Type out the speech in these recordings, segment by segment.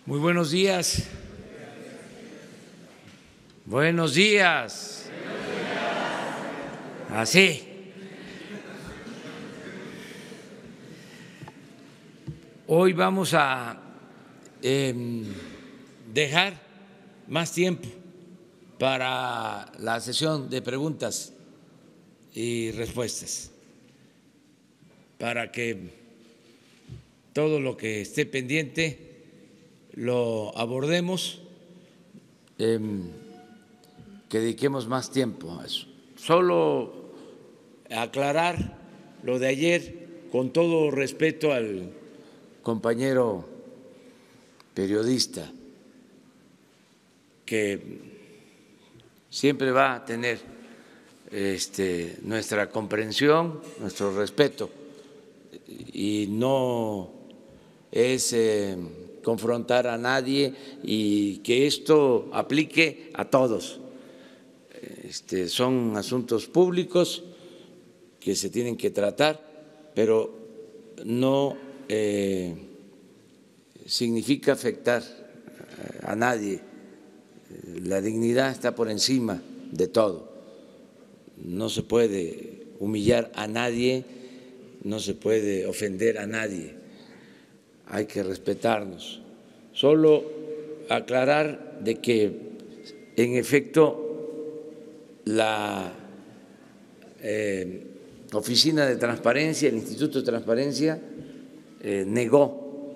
Muy buenos días. Buenos días. Así. Hoy vamos a dejar más tiempo para la sesión de preguntas y respuestas, para que todo lo que esté pendiente lo abordemos, que dediquemos más tiempo a eso. Solo aclarar lo de ayer, con todo respeto al compañero periodista, que siempre va a tener nuestra comprensión, nuestro respeto, y no es confrontar a nadie y que esto aplique a todos. Son asuntos públicos que se tienen que tratar, pero no significa afectar a nadie. La dignidad está por encima de todo. No se puede humillar a nadie, no se puede ofender a nadie. Hay que respetarnos. Solo aclarar de que, en efecto, la Oficina de Transparencia, el Instituto de Transparencia, negó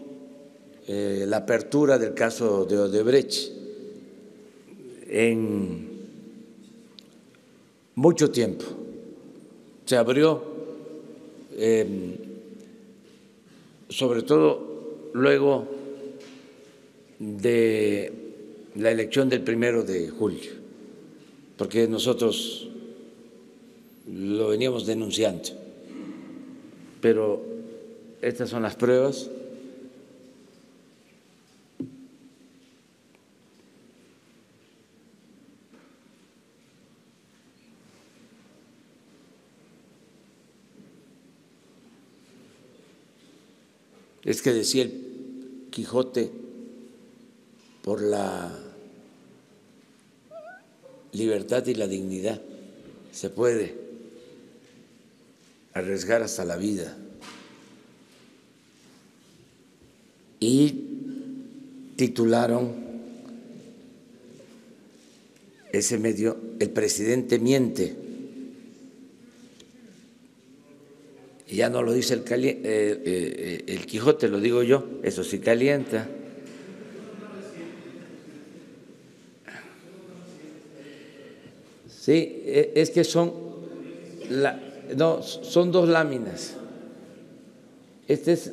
la apertura del caso de Odebrecht en mucho tiempo. Se abrió, sobre todo luego de la elección del 1 de julio, porque nosotros lo veníamos denunciando, pero estas son las pruebas. Es que decía el Quijote, por la libertad y la dignidad se puede arriesgar hasta la vida. Y titularon ese medio "El presidente miente". Y ya no lo dice el Quijote, lo digo yo, eso sí calienta. Sí, es que son dos láminas. Este es.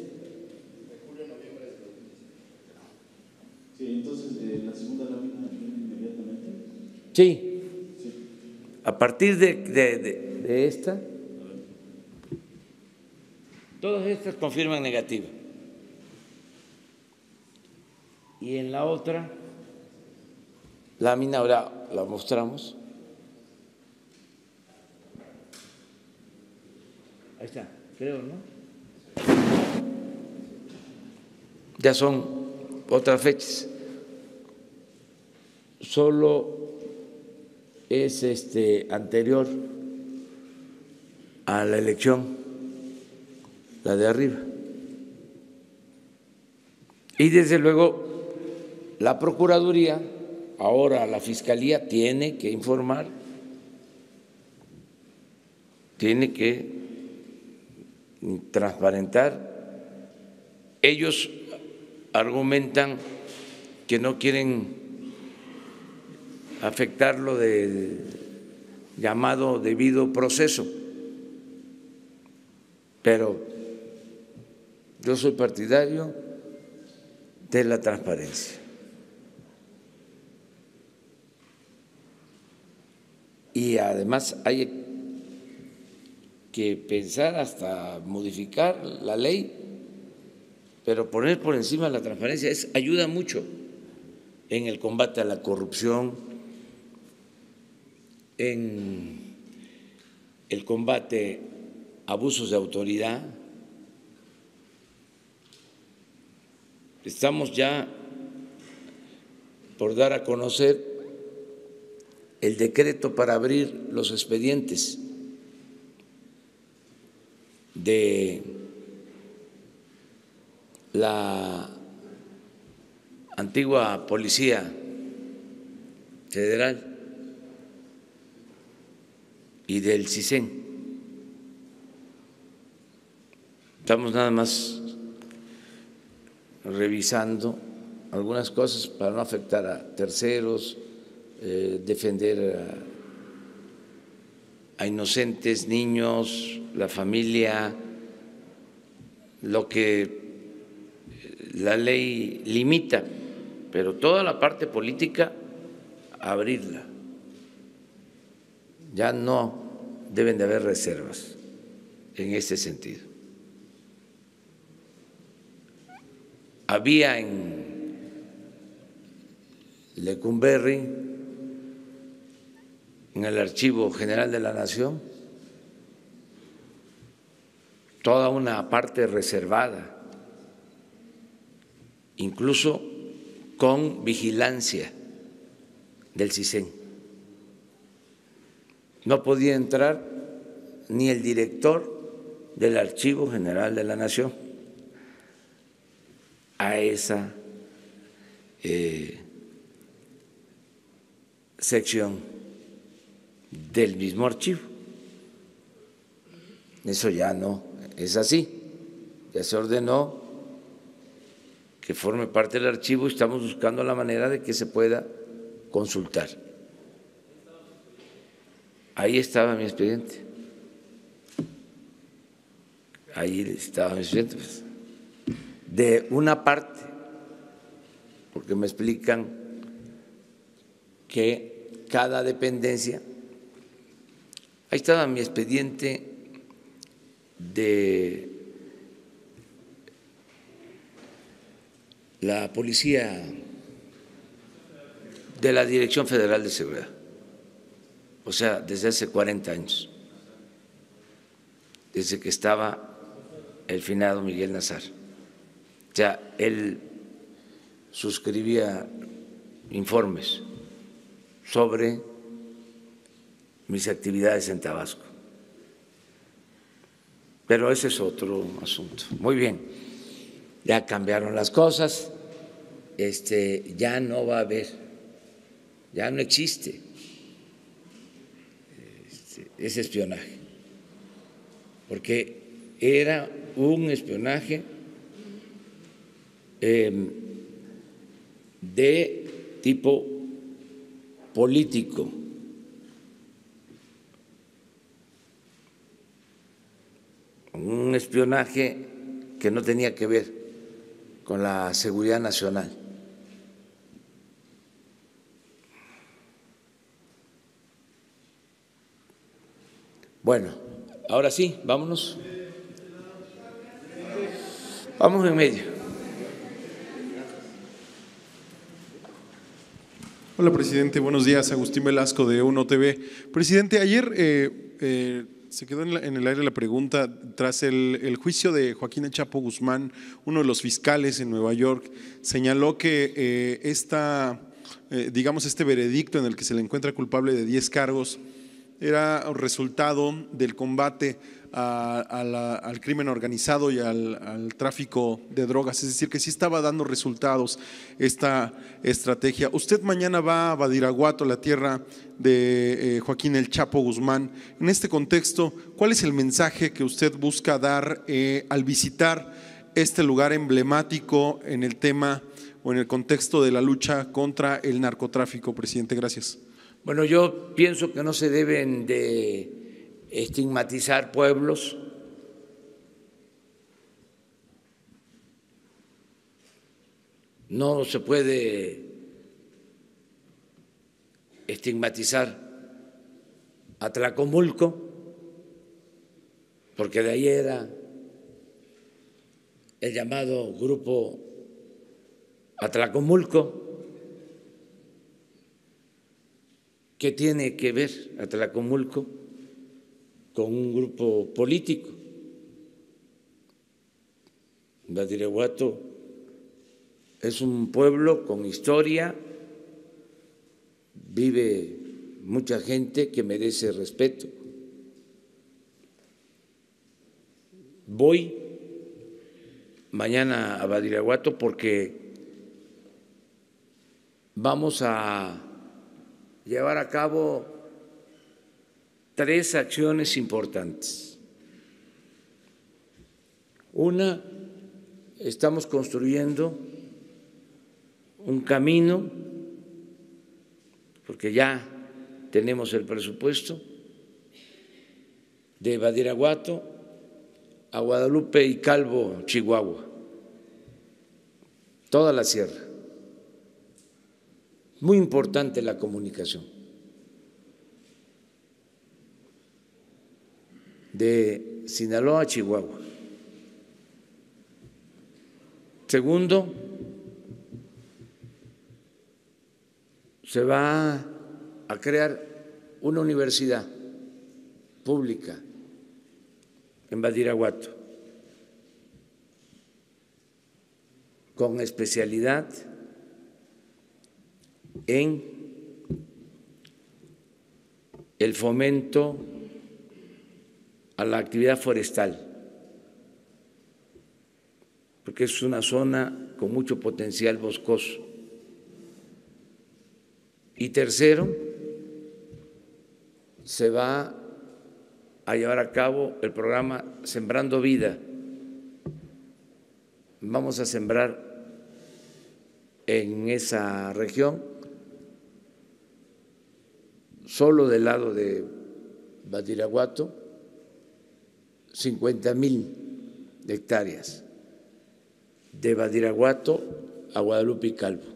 Sí, entonces la segunda lámina viene inmediatamente. Sí. A partir de esta, todas estas confirman negativa. Y en la otra lámina, ahora la mostramos. Ahí está, creo, ¿no? Ya son otras fechas. Solo es anterior a la elección, la de arriba. Y desde luego la Procuraduría, ahora la Fiscalía, tiene que informar, tiene que transparentar. Ellos argumentan que no quieren afectar lo del llamado debido proceso, pero yo soy partidario de la transparencia. Y además hay que pensar hasta modificar la ley, pero poner por encima la transparencia ayuda mucho en el combate a la corrupción, en el combate a abusos de autoridad. Estamos ya por dar a conocer el decreto para abrir los expedientes de la antigua Policía Federal y del CISEN. Estamos nada más revisando algunas cosas para no afectar a terceros, defender a inocentes, niños, la familia, lo que la ley limita, pero toda la parte política, abrirla. Ya no deben de haber reservas en este sentido. Había en Lecumberri, en el Archivo General de la Nación, toda una parte reservada, incluso con vigilancia del CISEN. No podía entrar ni el director del Archivo General de la Nación a esa sección del mismo archivo. Eso ya no es así, ya se ordenó que forme parte del archivo y estamos buscando la manera de que se pueda consultar. Ahí estaba mi expediente. Ahí estaba mi expediente. Pues, de una parte, porque me explican que cada dependencia, ahí estaba mi expediente de la Policía, de la Dirección Federal de Seguridad, o sea, desde hace 40 años, desde que estaba el finado Miguel Nazar. O sea, él suscribía informes sobre mis actividades en Tabasco. Pero ese es otro asunto. Muy bien, ya cambiaron las cosas, ya no va a haber, ya no existe ese espionaje, porque era un espionaje de tipo político. Un espionaje que no tenía que ver con la seguridad nacional. Bueno, ahora sí, vámonos. Vamos en medio. Hola, presidente. Buenos días. Agustín Velasco de UNO TV. Presidente, ayer se quedó en el aire la pregunta tras el juicio de Joaquín El Chapo Guzmán. Uno de los fiscales en Nueva York señaló que este veredicto en el que se le encuentra culpable de 10 cargos era resultado del combate al crimen organizado y al tráfico de drogas, es decir, que sí estaba dando resultados esta estrategia. Usted mañana va a Badiraguato, la tierra de Joaquín El Chapo Guzmán. En este contexto, ¿cuál es el mensaje que usted busca dar al visitar este lugar emblemático en el tema o en el contexto de la lucha contra el narcotráfico, presidente? Gracias. Bueno, yo pienso que no se deben de estigmatizar pueblos. No se puede estigmatizar a Tlacomulco, porque de ahí era el llamado Grupo Atlacomulco. ¿Qué tiene que ver Atlacomulco con un grupo político? Badiraguato es un pueblo con historia, vive mucha gente que merece respeto. Voy mañana a Badiraguato porque vamos a llevar a cabo 3 acciones importantes. Una, estamos construyendo un camino, porque ya tenemos el presupuesto, de Badiraguato a Guadalupe y Calvo, Chihuahua, toda la sierra. Muy importante la comunicación. De Sinaloa a Chihuahua. Segundo, se va a crear una universidad pública en Badiraguato con especialidad en el fomento a la actividad forestal, porque es una zona con mucho potencial boscoso. Y tercero, se va a llevar a cabo el programa Sembrando Vida. Vamos a sembrar en esa región, solo del lado de Badiraguato, 50,000 hectáreas, de Badiraguato a Guadalupe y Calvo.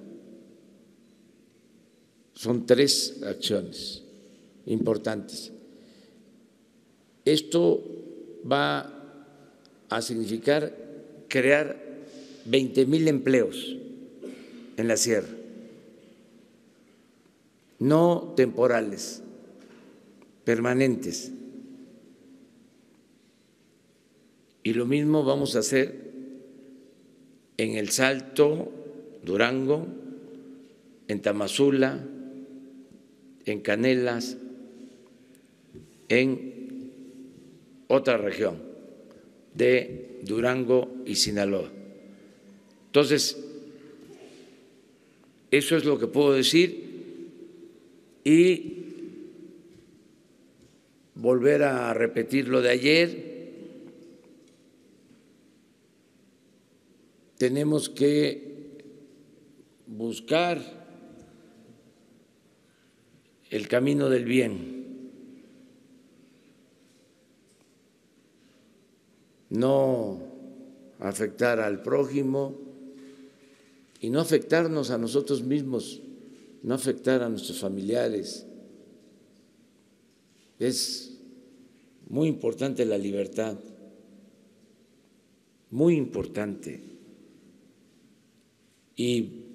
Son 3 acciones importantes. Esto va a significar crear 20,000 empleos en la sierra, no temporales, permanentes. Y lo mismo vamos a hacer en El Salto, Durango, en Tamazula, en Canelas, en otra región de Durango y Sinaloa. Entonces, eso es lo que puedo decir y volver a repetir lo de ayer. Tenemos que buscar el camino del bien, no afectar al prójimo y no afectarnos a nosotros mismos, no afectar a nuestros familiares. Es muy importante la libertad, muy importante. Y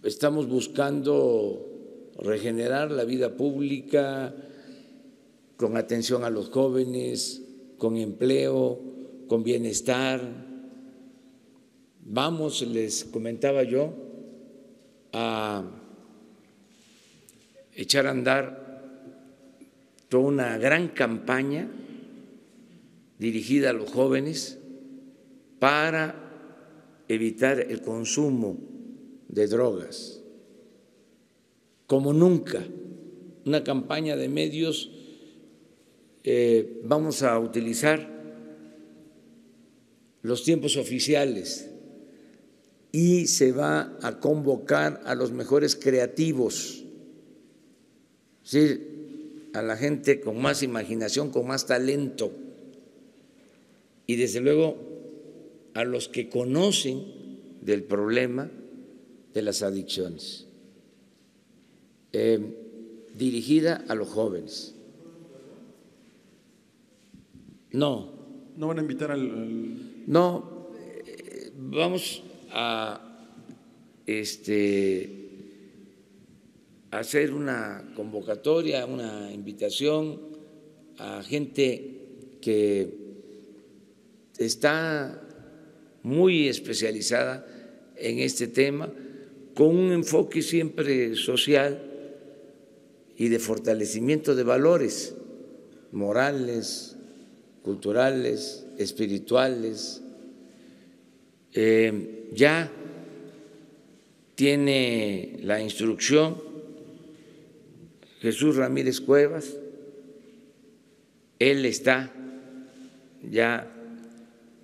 estamos buscando regenerar la vida pública con atención a los jóvenes, con empleo, con bienestar. Vamos, les comentaba yo, a echar a andar toda una gran campaña dirigida a los jóvenes para evitar el consumo de drogas, como nunca, una campaña de medios. Vamos a utilizar los tiempos oficiales y se va a convocar a los mejores creativos, es decir, a la gente con más imaginación, con más talento y desde luego a los que conocen del problema de las adicciones, dirigida a los jóvenes. No. ¿No van a invitar al...? No, vamos a hacer una convocatoria, una invitación a gente que está muy especializada en este tema con un enfoque siempre social y de fortalecimiento de valores morales, culturales, espirituales. Ya tiene la instrucción Jesús Ramírez Cuevas, él está ya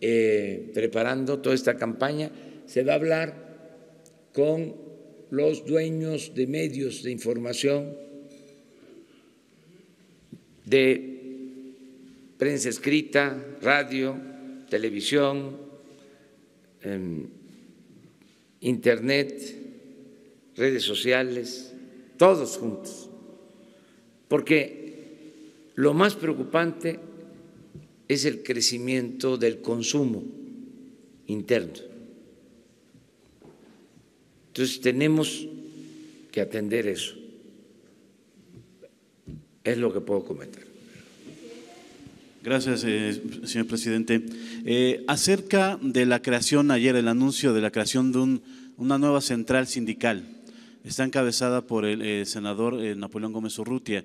preparando toda esta campaña. Se va a hablar con los dueños de medios de información, de prensa escrita, radio, televisión, internet, redes sociales, todos juntos, porque lo más preocupante es el crecimiento del consumo interno. Entonces tenemos que atender eso. Es lo que puedo comentar. Gracias, señor presidente. Acerca de la creación, ayer el anuncio de la creación de una nueva central sindical, está encabezada por el senador Napoleón Gómez Urrutia.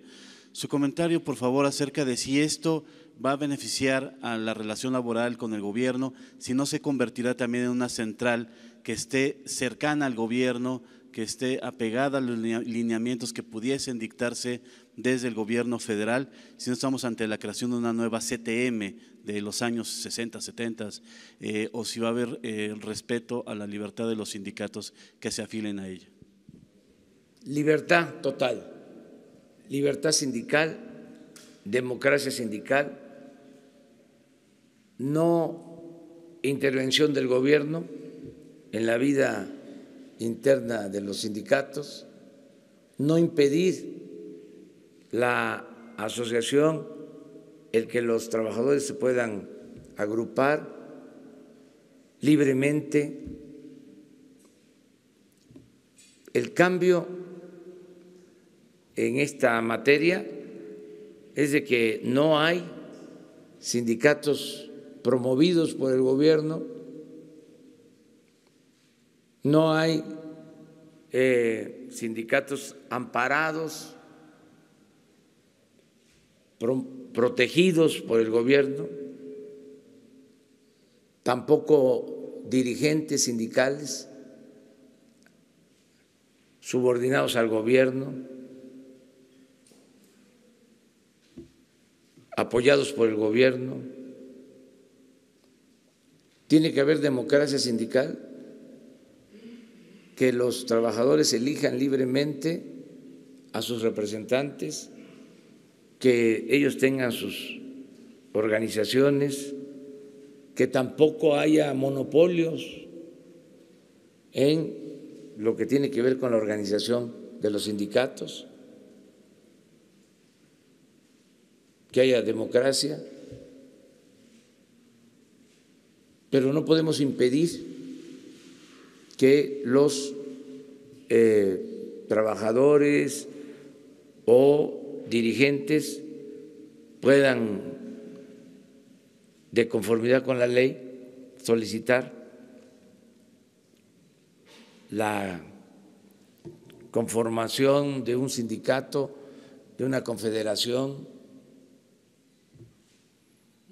Su comentario, por favor, acerca de si esto va a beneficiar a la relación laboral con el gobierno, si no se convertirá también en una central que esté cercana al gobierno, que esté apegada a los lineamientos que pudiesen dictarse desde el gobierno federal, si no estamos ante la creación de una nueva CTM de los años 60, 70, o si va a haber respeto a la libertad de los sindicatos que se afilen a ella. Libertad total, libertad sindical, democracia sindical, no intervención del gobierno en la vida interna de los sindicatos, no impedir la asociación, el que los trabajadores se puedan agrupar libremente. El cambio en esta materia es de que no hay sindicatos promovidos por el gobierno, no hay sindicatos amparados, protegidos por el gobierno, tampoco dirigentes sindicales subordinados al gobierno, apoyados por el gobierno. Tiene que haber democracia sindical, que los trabajadores elijan libremente a sus representantes, que ellos tengan sus organizaciones, que tampoco haya monopolios en lo que tiene que ver con la organización de los sindicatos, que haya democracia, pero no podemos impedir que los trabajadores o dirigentes puedan, de conformidad con la ley, solicitar la conformación de un sindicato, de una confederación.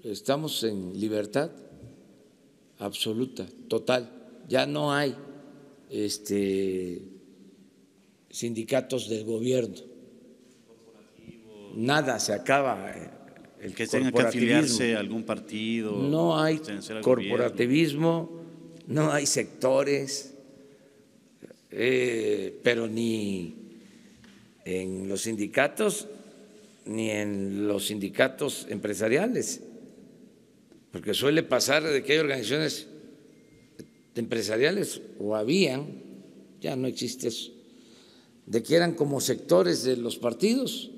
Estamos en libertad absoluta, total. Ya no hay sindicatos del gobierno. Nada, se acaba el que tenga que afiliarse a algún partido. No hay corporativismo, no hay sectores, pero ni en los sindicatos ni en los sindicatos empresariales, porque suele pasar de que hay organizaciones empresariales, o habían, ya no existe eso, de que eran como sectores de los partidos.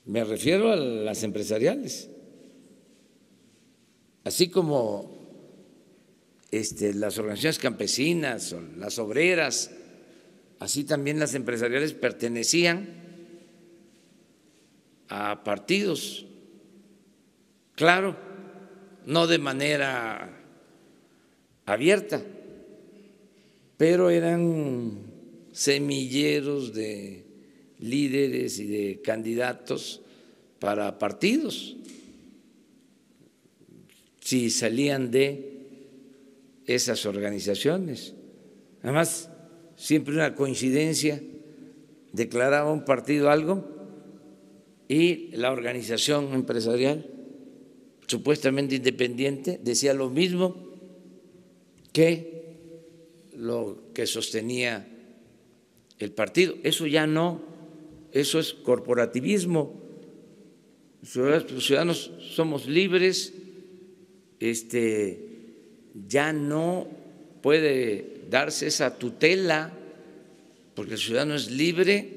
Me refiero a las empresariales, así como las organizaciones campesinas o las obreras, así también las empresariales pertenecían a partidos, claro, no de manera abierta, pero eran semilleros de líderes y de candidatos para partidos, si salían de esas organizaciones. Además, siempre una coincidencia, declaraba un partido algo y la organización empresarial supuestamente independiente decía lo mismo que lo que sostenía el partido. Eso ya no, eso es corporativismo. Los ciudadanos somos libres, ya no puede darse esa tutela porque el ciudadano es libre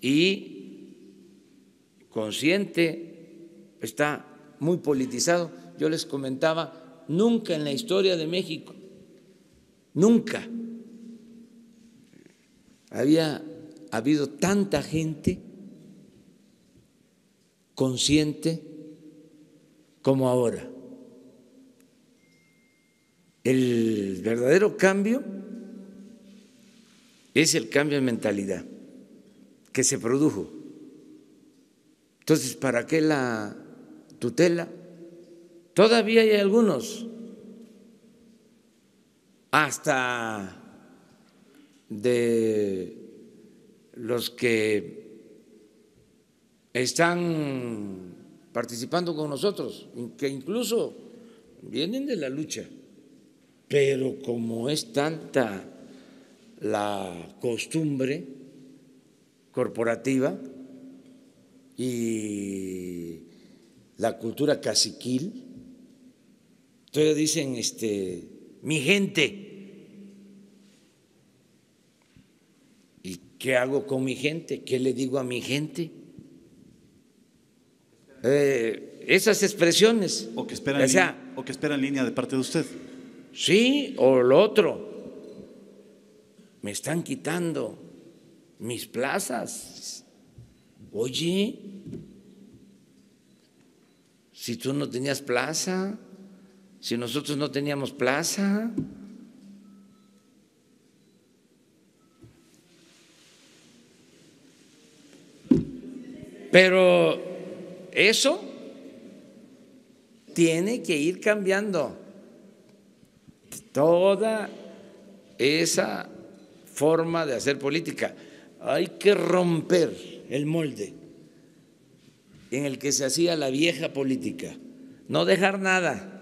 y consciente, está muy politizado. Yo les comentaba, nunca en la historia de México, nunca había habido tanta gente consciente como ahora. El verdadero cambio es el cambio de mentalidad que se produjo. Entonces, ¿para qué la tutela? Todavía hay algunos, hasta de los que están participando con nosotros, que incluso vienen de la lucha, pero como es tanta la costumbre corporativa y la cultura caciquil, entonces dicen mi gente. ¿Y qué hago con mi gente? ¿Qué le digo a mi gente? Esas expresiones. O que esperan línea de parte de usted. Sí, o lo otro. Me están quitando mis plazas. Oye, si tú no tenías plaza, si nosotros no teníamos plaza. Pero eso tiene que ir cambiando. Toda esa forma de hacer política. Hay que romper el molde en el que se hacía la vieja política. No dejar nada.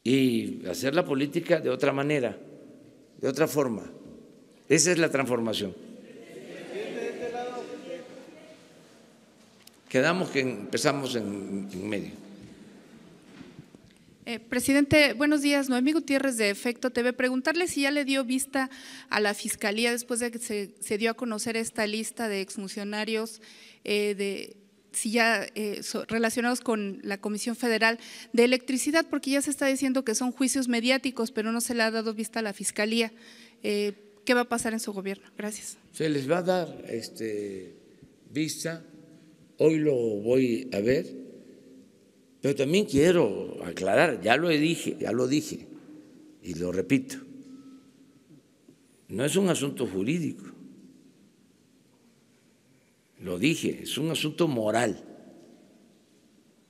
Y hacer la política de otra manera, de otra forma. Esa es la transformación. Quedamos que empezamos en medio. Presidente, buenos días. Noemí Gutiérrez de Efecto TV. Preguntarle si ya le dio vista a la Fiscalía después de que se dio a conocer esta lista de exfuncionarios si ya relacionados con la Comisión Federal de Electricidad, porque ya se está diciendo que son juicios mediáticos, pero no se le ha dado vista a la Fiscalía. ¿Qué va a pasar en su gobierno? Gracias. Se les va a dar vista. Hoy lo voy a ver, pero también quiero aclarar, ya lo dije y lo repito, no es un asunto jurídico, lo dije, es un asunto moral,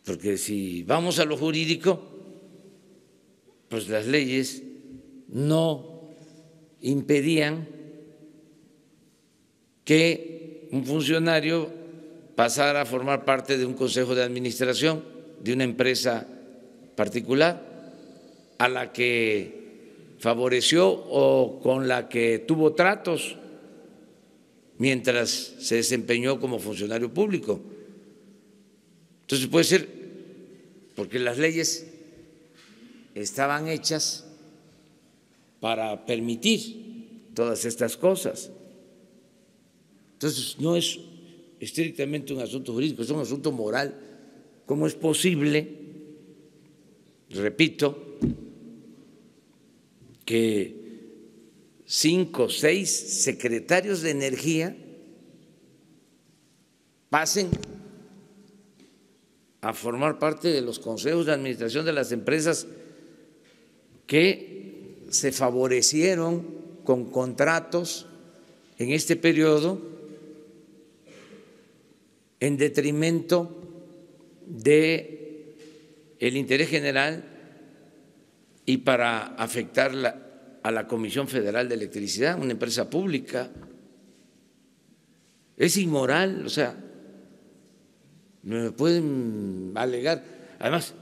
porque si vamos a lo jurídico, pues las leyes no impedían que un funcionario pasara a formar parte de un consejo de administración de una empresa particular a la que favoreció o con la que tuvo tratos mientras se desempeñó como funcionario público. Entonces puede ser porque las leyes estaban hechas para permitir todas estas cosas. Entonces no es estrictamente un asunto jurídico, es un asunto moral. ¿Cómo es posible, repito, que 5 o 6 secretarios de energía pasen a formar parte de los consejos de administración de las empresas que se favorecieron con contratos en este periodo en detrimento de el interés general y para afectar a la Comisión Federal de Electricidad, una empresa pública. Es inmoral, o sea, me pueden alegar. Además,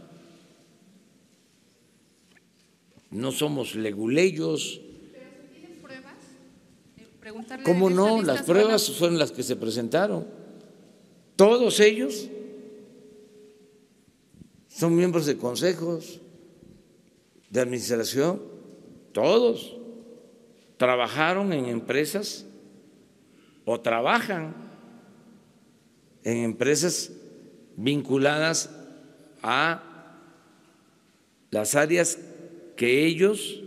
no somos leguleyos. ¿Pero se tienen pruebas? Preguntarle ¿Cómo en esta no? lista Las pruebas fueron las que se presentaron. Todos ellos son miembros de consejos de administración, todos trabajaron en empresas o trabajan en empresas vinculadas a las áreas que ellos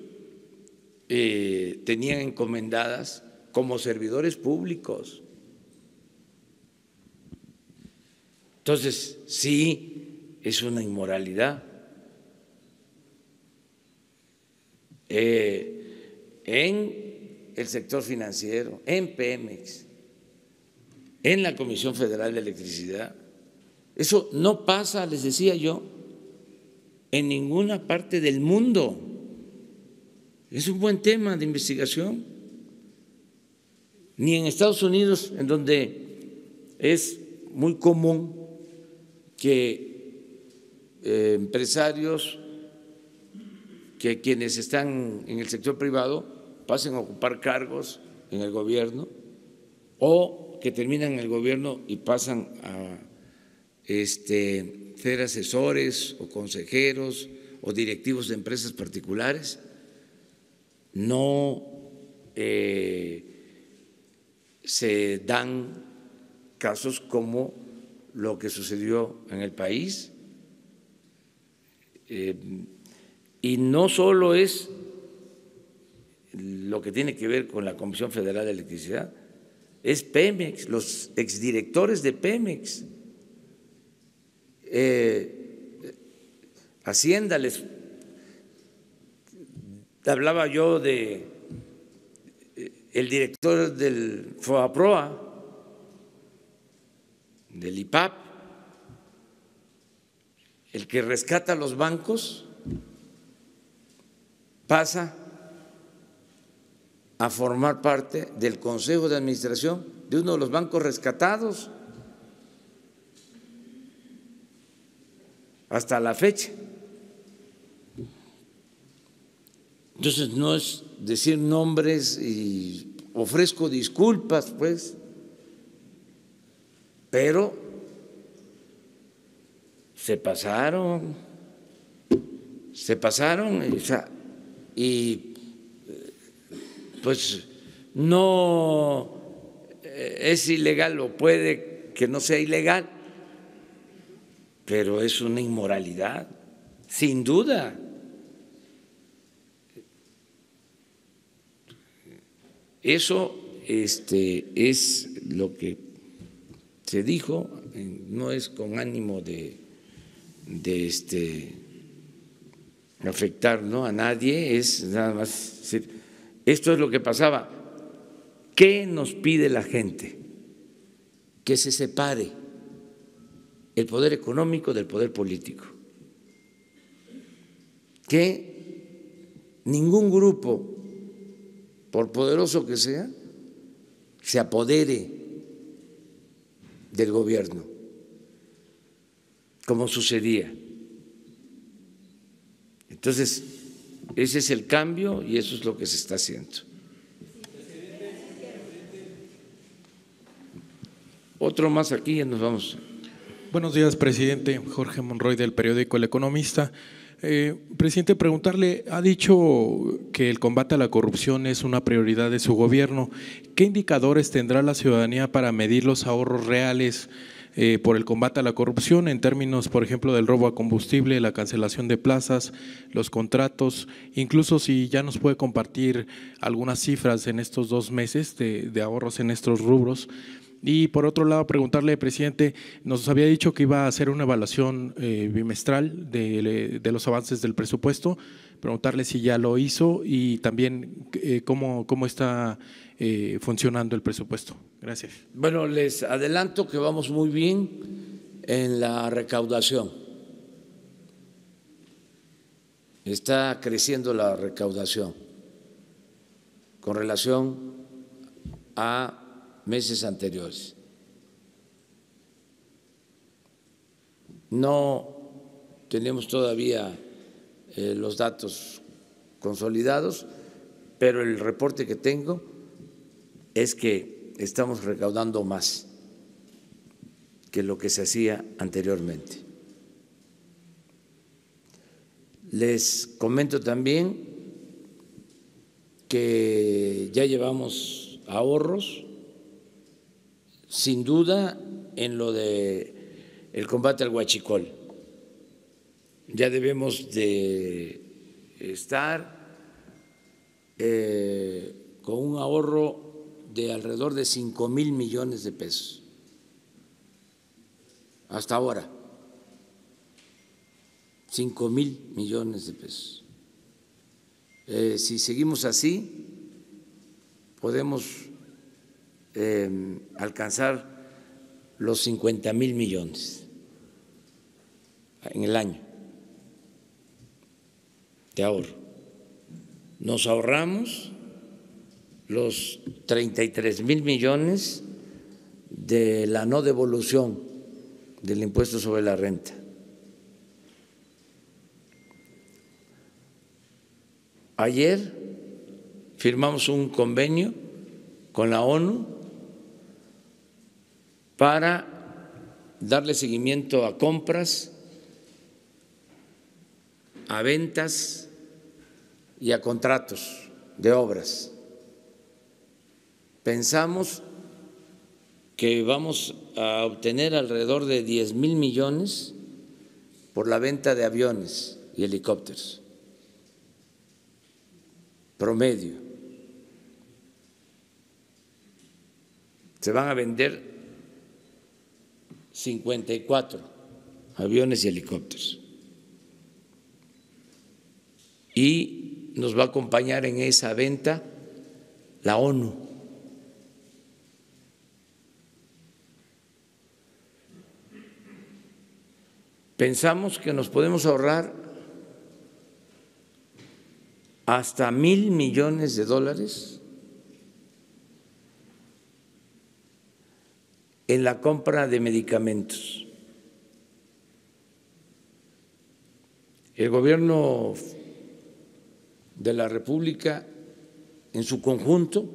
tenían encomendadas como servidores públicos. Entonces, sí, es una inmoralidad. En el sector financiero, en Pemex, en la Comisión Federal de Electricidad. Eso no pasa, les decía yo, en ninguna parte del mundo. Es un buen tema de investigación. Ni en Estados Unidos, en donde es muy común que empresarios, que quienes están en el sector privado pasen a ocupar cargos en el gobierno o que terminan en el gobierno y pasan a ser asesores o consejeros o directivos de empresas particulares. No se dan casos como lo que sucedió en el país. Y no solo es lo que tiene que ver con la Comisión Federal de Electricidad, es Pemex, los exdirectores de Pemex. Hacienda les hablaba yo de el director del FOAPROA, del IPAP, el que rescata los bancos, pasa a formar parte del Consejo de Administración de uno de los bancos rescatados hasta la fecha. Entonces no es decir nombres y ofrezco disculpas, pues, pero se pasaron, o sea, y pues no es ilegal o puede que no sea ilegal, pero es una inmoralidad, sin duda. Eso es lo que se dijo, no es con ánimo de afectar, ¿no?, a nadie, es nada más decir, esto es lo que pasaba. ¿Qué nos pide la gente? Que se separe el poder económico del poder político, que ningún grupo, por poderoso que sea, se apodere del gobierno, como sucedía. Entonces, ese es el cambio y eso es lo que se está haciendo. Otro más aquí, ya nos vamos. Buenos días, presidente. Jorge Monroy, del periódico El Economista. Presidente, preguntarle, ha dicho que el combate a la corrupción es una prioridad de su gobierno. ¿Qué indicadores tendrá la ciudadanía para medir los ahorros reales por el combate a la corrupción en términos, por ejemplo, del robo a combustible, la cancelación de plazas, los contratos, incluso si ya nos puede compartir algunas cifras en estos 2 meses de ahorros en estos rubros? Y por otro lado, preguntarle, presidente, nos había dicho que iba a hacer una evaluación bimestral de los avances del presupuesto, preguntarle si ya lo hizo y también cómo está funcionando el presupuesto. Gracias. Bueno, les adelanto que vamos muy bien en la recaudación. Está creciendo la recaudación con relación a meses anteriores. No tenemos todavía los datos consolidados, pero el reporte que tengo es que estamos recaudando más que lo que se hacía anteriormente. Les comento también que ya llevamos ahorros, sin duda, en lo de el combate al huachicol. Ya debemos de estar con un ahorro de alrededor de 5,000 millones de pesos hasta ahora. 5,000 millones de pesos. Si seguimos así, podemos alcanzar los 50,000 millones en el año de ahorro. Nos ahorramos los 33,000 millones de la no devolución del impuesto sobre la renta. Ayer firmamos un convenio con la ONU para darle seguimiento a compras, a ventas y a contratos de obras. Pensamos que vamos a obtener alrededor de 10,000 millones por la venta de aviones y helicópteros, promedio. Se van a vender 54 aviones y helicópteros. Y nos va a acompañar en esa venta la ONU. Pensamos que nos podemos ahorrar hasta 1,000 millones de dólares en la compra de medicamentos. El gobierno de la República en su conjunto,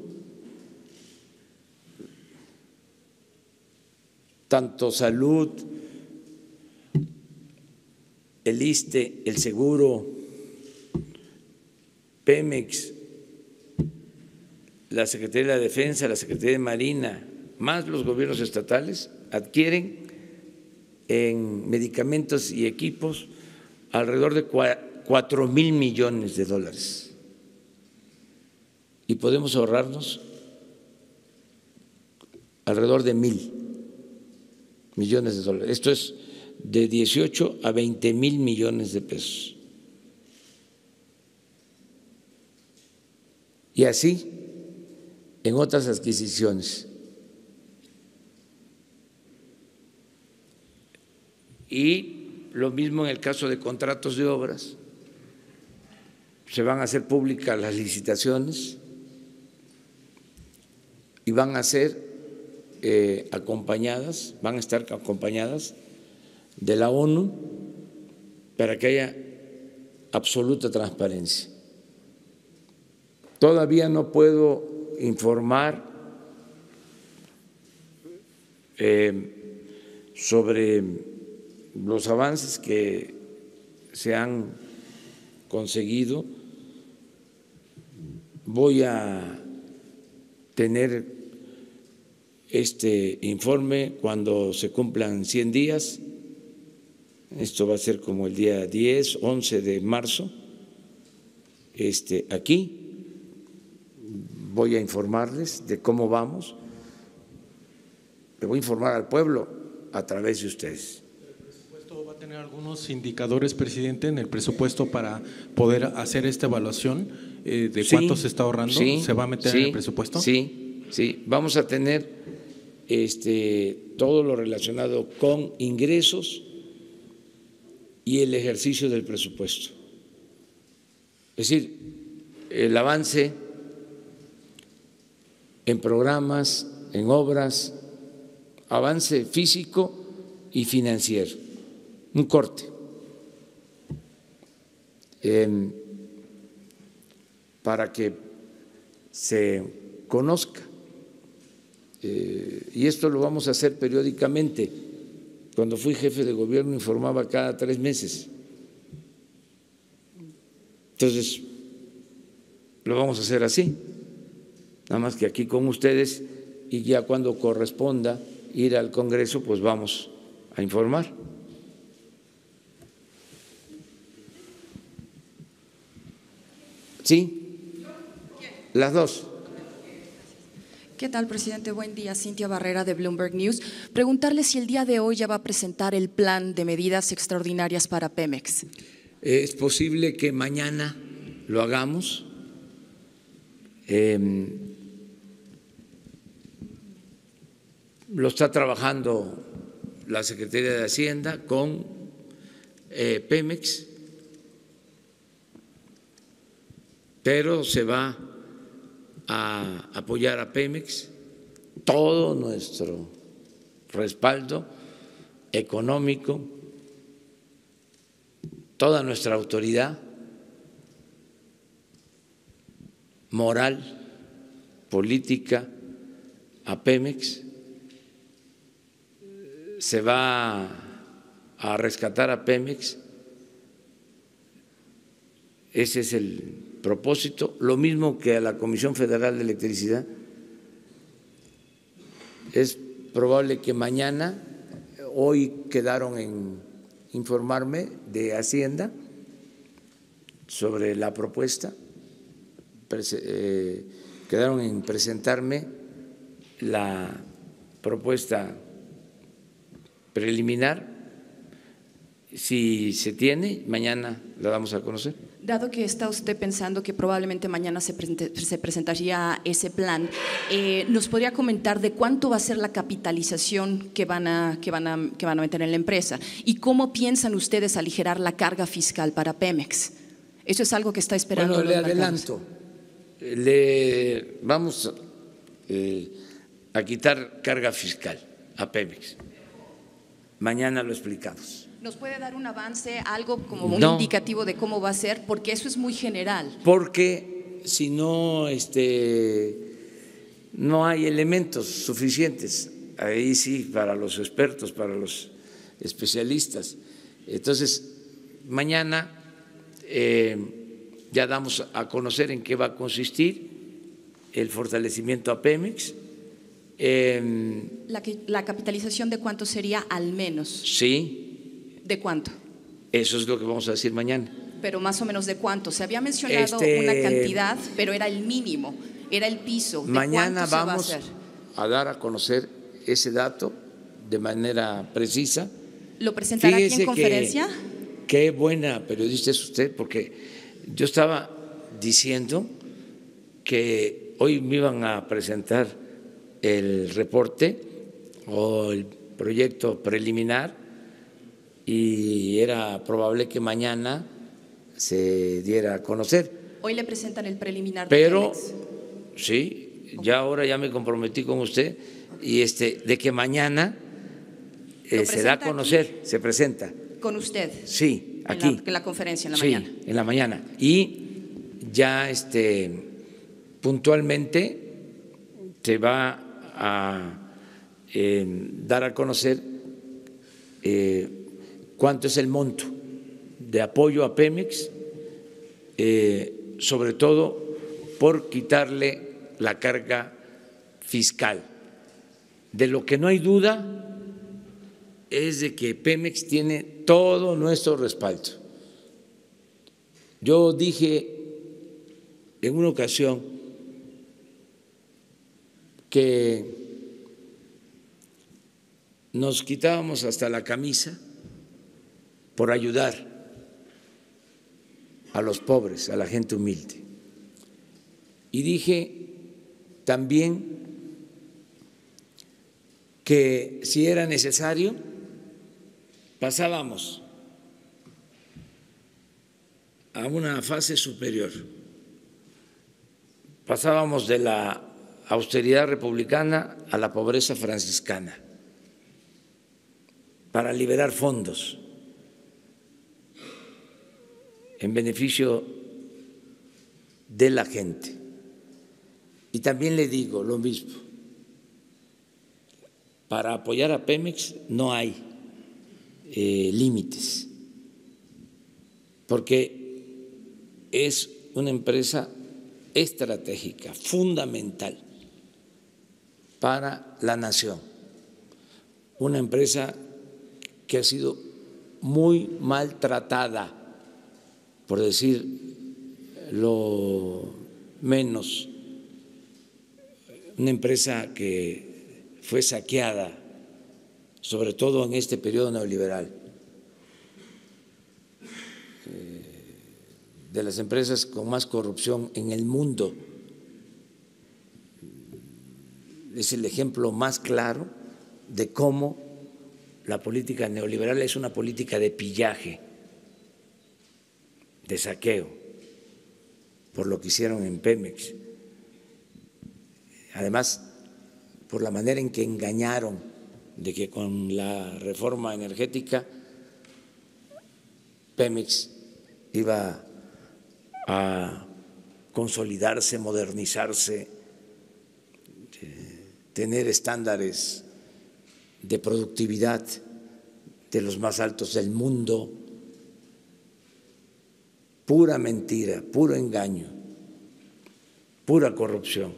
tanto salud, el ISSSTE, el seguro, Pemex, la Secretaría de la Defensa, la Secretaría de Marina, más los gobiernos estatales, adquieren en medicamentos y equipos alrededor de 4,000 millones de dólares. Y podemos ahorrarnos alrededor de 1,000 millones de dólares. Esto es de 18 a 20,000 millones de pesos. Y así en otras adquisiciones. Y lo mismo en el caso de contratos de obras. Se van a hacer públicas las licitaciones y van a ser acompañadas, van a estar acompañadas de la ONU para que haya absoluta transparencia. Todavía no puedo informar sobre los avances que se han conseguido. Voy a tener este informe cuando se cumplan 100 días. Esto va a ser como el día 10, 11 de marzo. Aquí voy a informarles de cómo vamos. le voy a informar al pueblo a través de ustedes. ¿Va a tener algunos indicadores, presidente, en el presupuesto para poder hacer esta evaluación de cuánto se está ahorrando? ¿Se va a meter en el presupuesto? Sí, vamos a tener todo lo relacionado con ingresos y el ejercicio del presupuesto. Es decir, el avance en programas, en obras, avance físico y financiero, un corte para que se conozca. Y esto lo vamos a hacer periódicamente. Cuando fui jefe de gobierno informaba cada 3 meses. Entonces, lo vamos a hacer así. Nada más que aquí con ustedes, y ya cuando corresponda ir al Congreso, pues vamos a informar. ¿Sí? Las dos. ¿Qué tal, presidente? Buen día. Cintia Barrera, de Bloomberg News. Preguntarle si el día de hoy ya va a presentar el plan de medidas extraordinarias para Pemex. Es posible que mañana lo hagamos. Lo está trabajando la Secretaría de Hacienda con Pemex, pero se va a apoyar a Pemex, todo nuestro respaldo económico, toda nuestra autoridad moral, política a Pemex. Se va a rescatar a Pemex, ese es el propósito, lo mismo que a la Comisión Federal de Electricidad. Es probable que mañana, hoy quedaron en informarme de Hacienda sobre la propuesta, quedaron en presentarme la propuesta preliminar. Si se tiene, mañana la damos a conocer. Dado que está usted pensando que probablemente mañana se presentaría ese plan, ¿nos podría comentar de cuánto va a ser la capitalización que van a meter en la empresa? ¿Y cómo piensan ustedes aligerar la carga fiscal para Pemex? Eso es algo que está esperando. Bueno, le adelanto, le vamos a quitar carga fiscal a Pemex. Mañana lo explicamos. ¿Nos puede dar un avance, algo como un indicativo de cómo va a ser? Porque eso es muy general. Porque si no, no hay elementos suficientes, ahí sí, para los expertos, para los especialistas. Entonces, mañana ya damos a conocer en qué va a consistir el fortalecimiento a Pemex. ¿La capitalización de cuánto sería al menos? Sí. ¿De cuánto? Eso es lo que vamos a decir mañana. Pero más o menos ¿de cuánto? Se había mencionado una cantidad, pero era el mínimo, era el piso. ¿De mañana cuánto vamos se va a hacer? a dar a conocer ese dato de manera precisa. ¿Lo presentará aquí en conferencia? Qué buena periodista es usted, porque yo estaba diciendo que hoy me iban a presentar el reporte o el proyecto preliminar y era probable que mañana se diera a conocer. Hoy le presentan el preliminar. Pero sí, ya ahora ya me comprometí con usted y de que mañana se da a conocer, aquí, se presenta. ¿Con usted? Sí, aquí. En la conferencia, en la mañana. Sí, en la mañana. Y ya puntualmente se va a dar a conocer cuánto es el monto de apoyo a Pemex, sobre todo por quitarle la carga fiscal. De lo que no hay duda es de que Pemex tiene todo nuestro respaldo. Yo dije en una ocasión que nos quitábamos hasta la camisa por ayudar a los pobres, a la gente humilde. Y dije también que si era necesario, pasábamos a una fase superior. Pasábamos de la austeridad republicana a la pobreza franciscana para liberar fondos en beneficio de la gente. Y también le digo lo mismo, para apoyar a Pemex no hay límites, porque es una empresa estratégica, fundamental para la nación, una empresa que ha sido muy maltratada, por decir lo menos, una empresa que fue saqueada, sobre todo en este periodo neoliberal, de las empresas con más corrupción en el mundo. Es el ejemplo más claro de cómo la política neoliberal es una política de pillaje, de saqueo, por lo que hicieron en Pemex. Además, por la manera en que engañaron de que con la reforma energética Pemex iba a consolidarse, modernizarse, tener estándares de productividad de los más altos del mundo. Pura mentira, puro engaño, pura corrupción.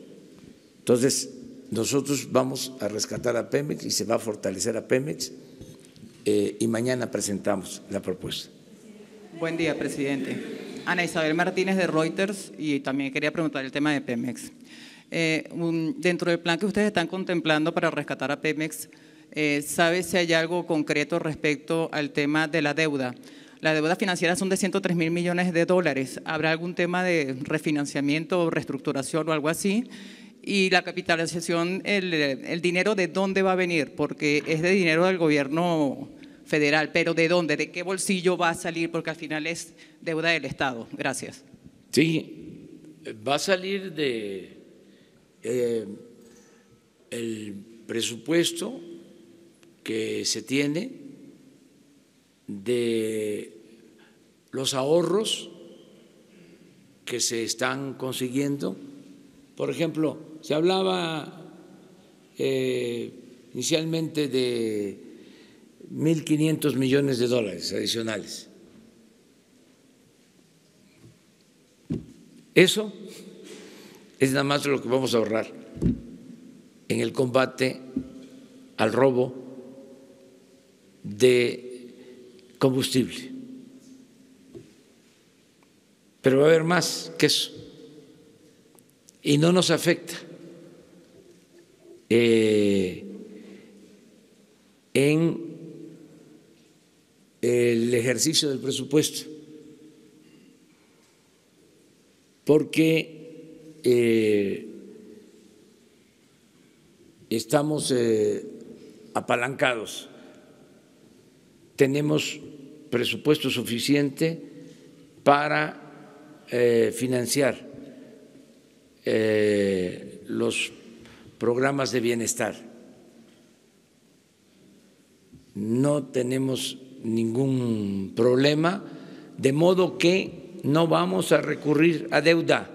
Entonces, nosotros vamos a rescatar a Pemex y se va a fortalecer a Pemex y mañana presentamos la propuesta. Buen día, presidente. Ana Isabel Martínez de Reuters, y también quería preguntar el tema de Pemex. Dentro del plan que ustedes están contemplando para rescatar a Pemex, ¿sabe si hay algo concreto respecto al tema de la deuda? La deuda financiera son de 103.000 millones de dólares. ¿Habrá algún tema de refinanciamiento o reestructuración o algo así? Y la capitalización, el dinero, ¿de dónde va a venir? Porque es de dinero del gobierno federal, pero ¿de dónde? ¿De qué bolsillo va a salir? Porque al final es deuda del Estado. Gracias. Sí, va a salir de el presupuesto que se tiene, de los ahorros que se están consiguiendo. Por ejemplo, se hablaba inicialmente de 1.500 millones de dólares adicionales. Eso es nada más lo que vamos a ahorrar en el combate al robo de combustible. Pero va a haber más que eso y no nos afecta en el ejercicio del presupuesto, porque estamos apalancados, tenemos presupuesto suficiente para financiar los programas de bienestar. No tenemos ningún problema, de modo que no vamos a recurrir a deuda,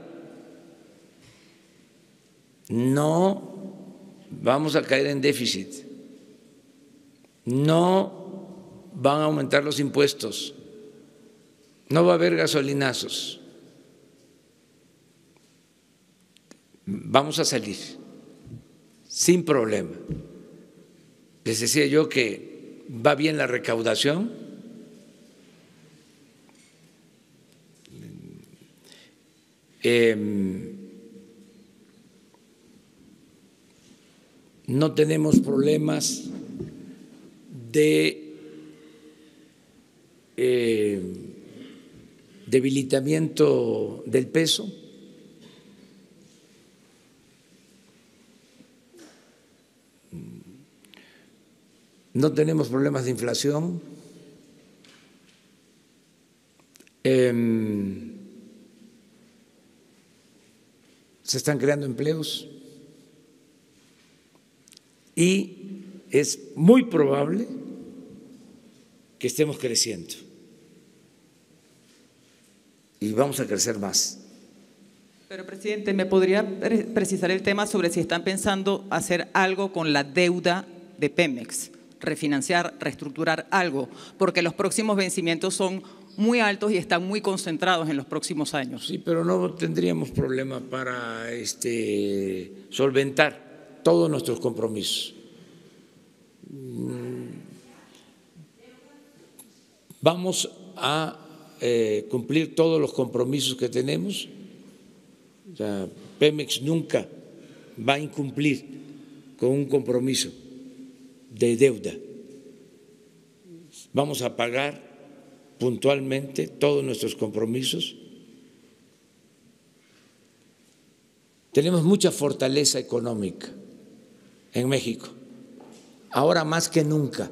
no vamos a caer en déficit, no van a aumentar los impuestos, no va a haber gasolinazos, vamos a salir sin problema. Les decía yo que va bien la recaudación, no tenemos problemas de debilitamiento del peso, no tenemos problemas de inflación, se están creando empleos y es muy probable que estemos creciendo y vamos a crecer más. Pero, presidente, ¿me podría precisar el tema sobre si están pensando hacer algo con la deuda de Pemex? Refinanciar, reestructurar algo, porque los próximos vencimientos son muy altos y están muy concentrados en los próximos años. Sí, pero no tendríamos problema para solventar todos nuestros compromisos. Vamos a cumplir todos los compromisos que tenemos. O sea, Pemex nunca va a incumplir con un compromiso de deuda. Vamos a pagar puntualmente todos nuestros compromisos. Tenemos mucha fortaleza económica en México, ahora más que nunca.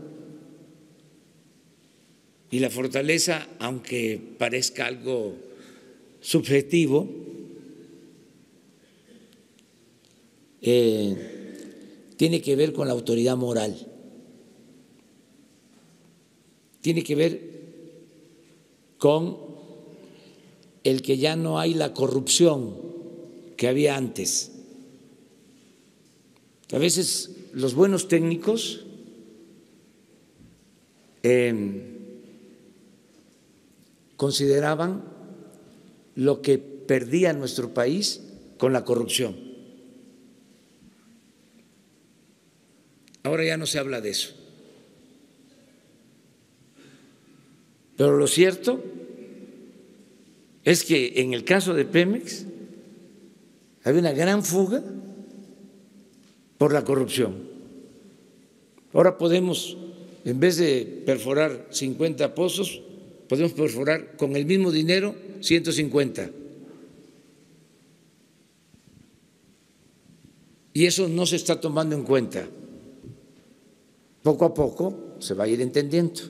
Y la fortaleza, aunque parezca algo subjetivo, tiene que ver con la autoridad moral, tiene que ver con el que ya no hay la corrupción que había antes. A veces los buenos técnicos consideraban lo que perdía nuestro país con la corrupción. Ahora ya no se habla de eso. Pero lo cierto es que en el caso de Pemex había una gran fuga por la corrupción. Ahora podemos, en vez de perforar 50 pozos, podemos perforar con el mismo dinero 150. Y eso no se está tomando en cuenta. Poco a poco se va a ir entendiendo.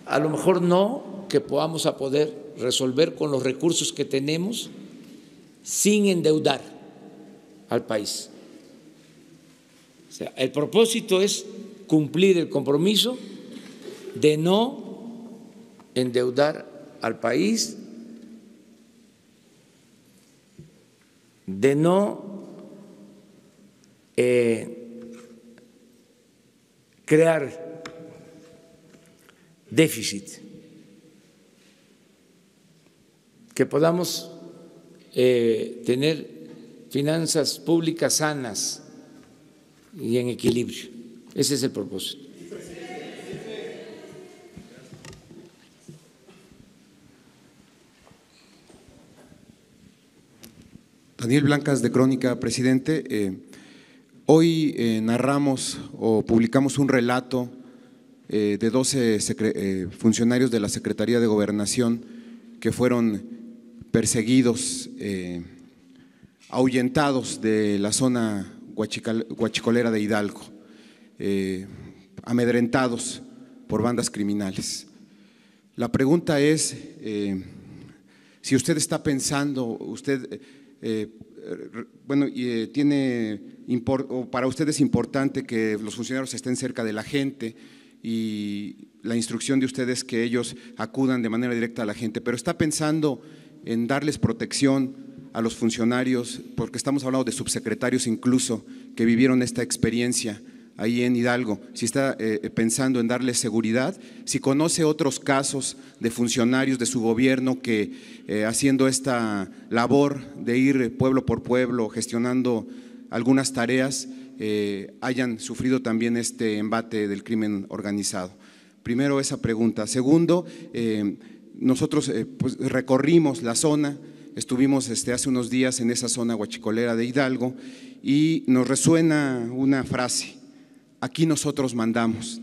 A lo mejor no que podamos a poder resolver con los recursos que tenemos sin endeudar al país. O sea, el propósito es cumplir el compromiso de no endeudar al país, de no crear déficit, que podamos tener finanzas públicas sanas y en equilibrio. Ese es el propósito. Daniel Blancas, de Crónica, presidente. Hoy narramos o publicamos un relato de 12 funcionarios de la Secretaría de Gobernación que fueron perseguidos, ahuyentados de la zona huachicolera de Hidalgo, amedrentados por bandas criminales. La pregunta es si usted está pensando, para usted es importante que los funcionarios estén cerca de la gente y la instrucción de ustedes es que ellos acudan de manera directa a la gente, pero está pensando en darles protección a los funcionarios, porque estamos hablando de subsecretarios incluso que vivieron esta experiencia ahí en Hidalgo, si está pensando en darles seguridad, si conoce otros casos de funcionarios de su gobierno que haciendo esta labor de ir pueblo por pueblo, gestionando algunas tareas, hayan sufrido también este embate del crimen organizado. Primero esa pregunta. Segundo, nosotros pues recorrimos la zona, Estuvimos hace unos días en esa zona huachicolera de Hidalgo y nos resuena una frase: aquí nosotros mandamos,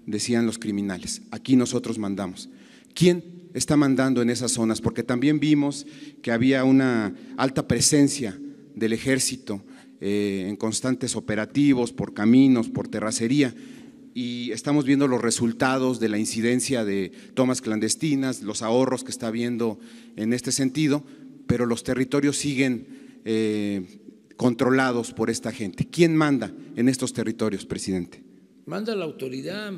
decían los criminales, aquí nosotros mandamos. ¿Quién está mandando en esas zonas? Porque también vimos que había una alta presencia del ejército en constantes operativos por caminos, por terracería, y estamos viendo los resultados de la incidencia de tomas clandestinas, los ahorros que está habiendo en este sentido, pero los territorios siguen controlados por esta gente. ¿Quién manda en estos territorios, presidente? Manda la autoridad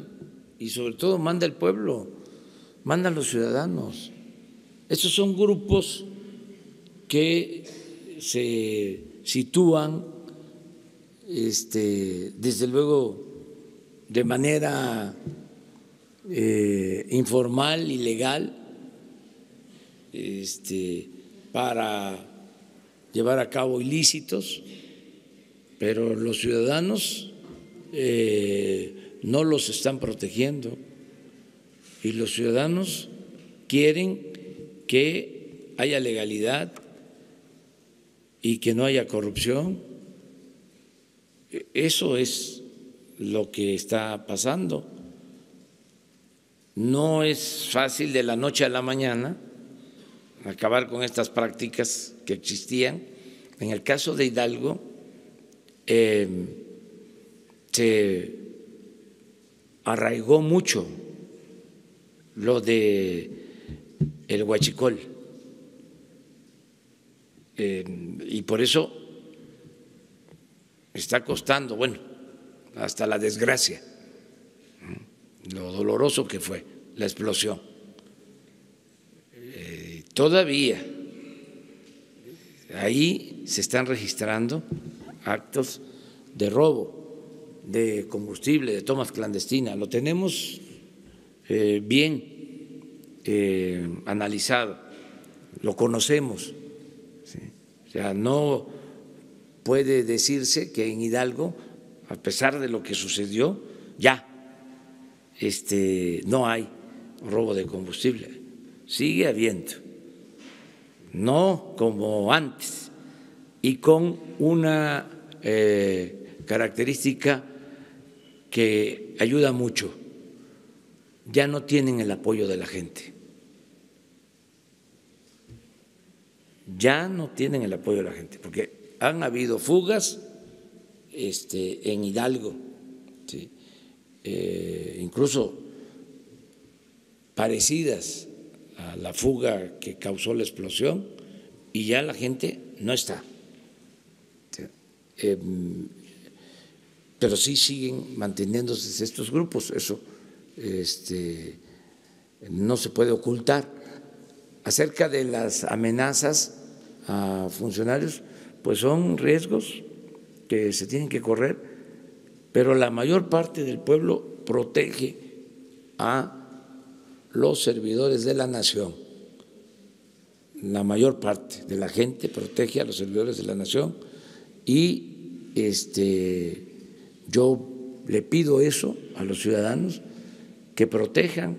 y sobre todo manda el pueblo, mandan los ciudadanos. Estos son grupos que se sitúan, desde luego, de manera informal, ilegal, para llevar a cabo ilícitos, pero los ciudadanos no los están protegiendo y los ciudadanos quieren que haya legalidad y que no haya corrupción. Eso es lo que está pasando. No es fácil de la noche a la mañana acabar con estas prácticas que existían. En el caso de Hidalgo, se arraigó mucho lo de el huachicol, y por eso está costando, bueno, hasta la desgracia, lo doloroso que fue la explosión. Todavía ahí se están registrando actos de robo de combustible, de tomas clandestinas. Lo tenemos bien analizado, lo conocemos. ¿Sí? O sea, no puede decirse que en Hidalgo, a pesar de lo que sucedió, ya no hay robo de combustible. Sigue habiendo, no como antes, y con una característica que ayuda mucho: ya no tienen el apoyo de la gente. Ya no tienen el apoyo de la gente, porque han habido fugas en Hidalgo, ¿sí? Incluso parecidas a la fuga que causó la explosión, y ya la gente no está. ¿Sí? Pero sí siguen manteniéndose estos grupos, eso no se puede ocultar. Acerca de las amenazas a funcionarios, pues son riesgos que se tienen que correr, pero la mayor parte del pueblo protege a los servidores de la nación. La mayor parte de la gente protege a los servidores de la nación, y yo le pido eso a los ciudadanos, que protejan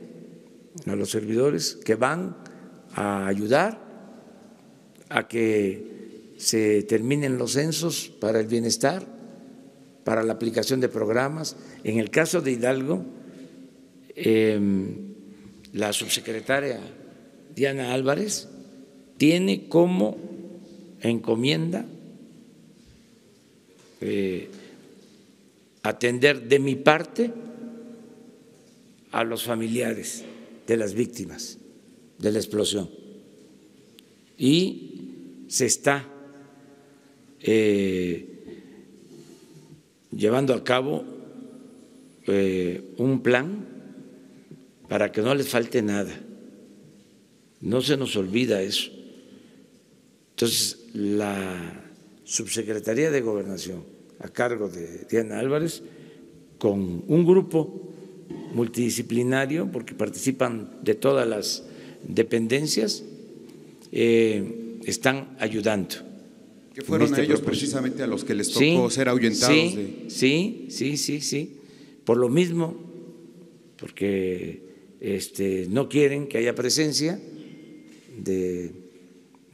a los servidores, que van a ayudar a que se terminen los censos para el bienestar, para la aplicación de programas. En el caso de Hidalgo, la subsecretaria Diana Álvarez tiene como encomienda atender de mi parte a los familiares de las víctimas de la explosión, y se está llevando a cabo un plan para que no les falte nada. No se nos olvida eso. Entonces, la Subsecretaría de Gobernación, a cargo de Diana Álvarez, con un grupo multidisciplinario, porque participan de todas las dependencias, están ayudando. Que fueron a ellos precisamente a los que les tocó ser ahuyentados. Sí. Por lo mismo, porque no quieren que haya presencia de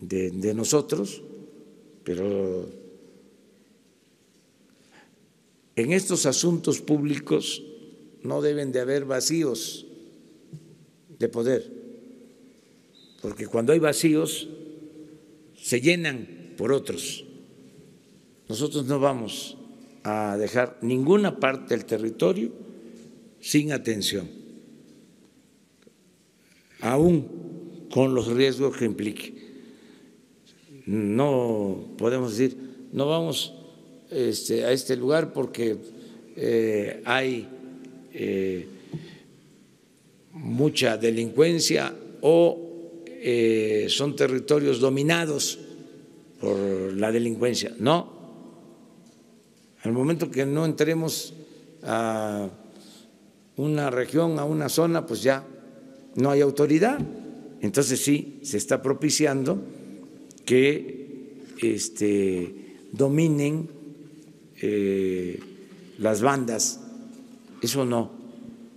de nosotros, pero en estos asuntos públicos no deben de haber vacíos de poder, porque cuando hay vacíos se llenan por otros. Nosotros no vamos a dejar ninguna parte del territorio sin atención, aún con los riesgos que implique. No podemos decir, no vamos a este lugar porque hay mucha delincuencia o son territorios dominados por la delincuencia. No, al momento que no entremos a una región, a una zona, pues ya no hay autoridad. Entonces sí se está propiciando que dominen las bandas. Eso no.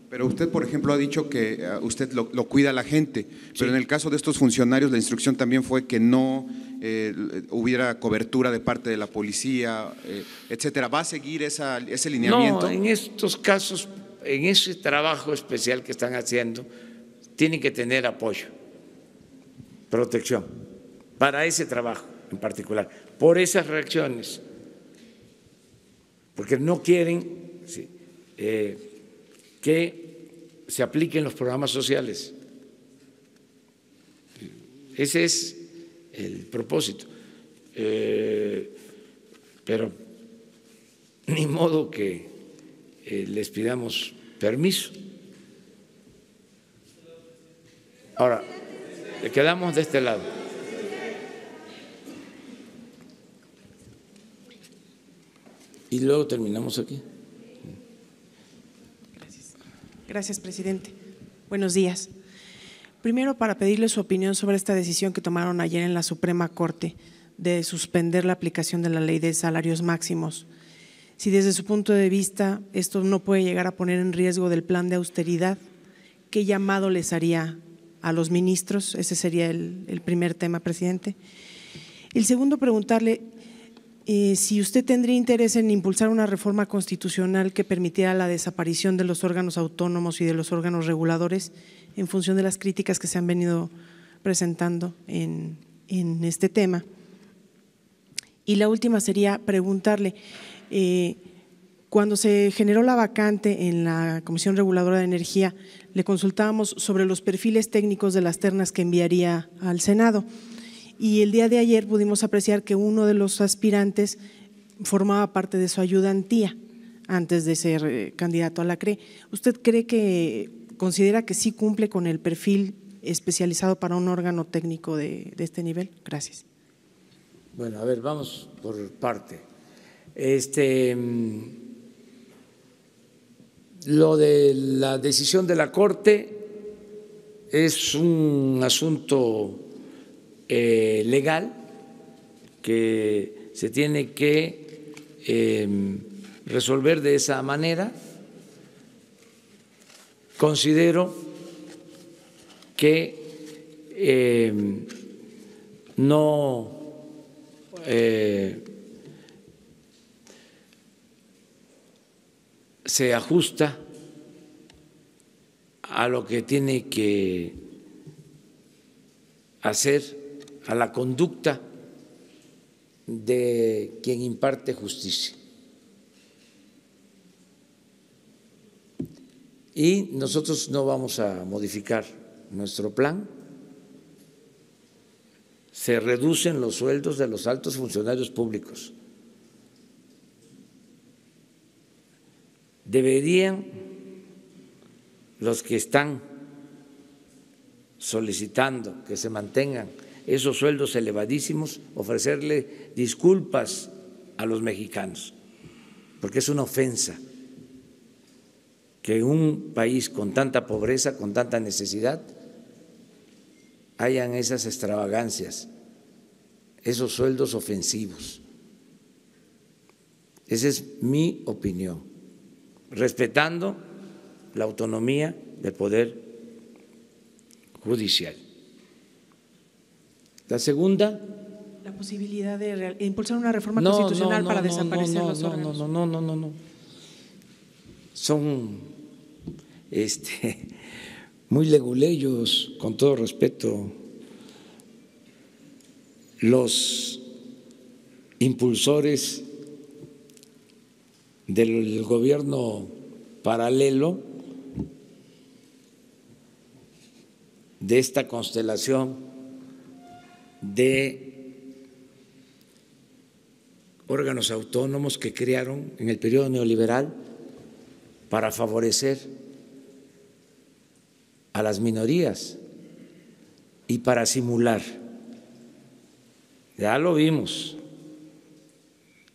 Pero usted, por ejemplo, ha dicho que usted lo cuida a la gente, pero en el caso de estos funcionarios la instrucción también fue que no hubiera cobertura de parte de la policía, etcétera. ¿Va a seguir ese lineamiento? No, en estos casos, en ese trabajo especial que están haciendo, tienen que tener apoyo, protección, para ese trabajo en particular, por esas reacciones, porque no quieren que se apliquen los programas sociales. Ese es el propósito. Pero ni modo que les pidamos permiso. Ahora, quedamos de este lado. Y luego terminamos aquí. Gracias, presidente. Buenos días. Primero, para pedirle su opinión sobre esta decisión que tomaron ayer en la Suprema Corte de suspender la aplicación de la ley de salarios máximos. Si desde su punto de vista esto no puede llegar a poner en riesgo del plan de austeridad, ¿qué llamado les haría a los ministros? Ese sería el primer tema, presidente. El segundo, preguntarle si usted tendría interés en impulsar una reforma constitucional que permitiera la desaparición de los órganos autónomos y de los órganos reguladores en función de las críticas que se han venido presentando en este tema. Y la última sería preguntarle, cuando se generó la vacante en la Comisión Reguladora de Energía, le consultábamos sobre los perfiles técnicos de las ternas que enviaría al Senado. Y el día de ayer pudimos apreciar que uno de los aspirantes formaba parte de su ayudantía antes de ser candidato a la CRE. ¿Usted considera que sí cumple con el perfil especializado para un órgano técnico de este nivel? Gracias. Bueno, a ver, vamos por parte. Lo de la decisión de la Corte es un asunto legal que se tiene que resolver de esa manera. Considero que no se ajusta a lo que tiene que hacer, a la conducta de quien imparte justicia. Y nosotros no vamos a modificar nuestro plan. Se reducen los sueldos de los altos funcionarios públicos. Deberían los que están solicitando que se mantengan esos sueldos elevadísimos, ofrecerle disculpas a los mexicanos, porque es una ofensa que en un país con tanta pobreza, con tanta necesidad, hayan esas extravagancias, esos sueldos ofensivos. Esa es mi opinión, respetando la autonomía del Poder Judicial. La segunda, la posibilidad de impulsar una reforma constitucional para desaparecer los órganos. No. Son muy leguleyos, con todo respeto. Los impulsores del gobierno paralelo de esta constelación de órganos autónomos que crearon en el periodo neoliberal para favorecer a las minorías y para simular. Ya lo vimos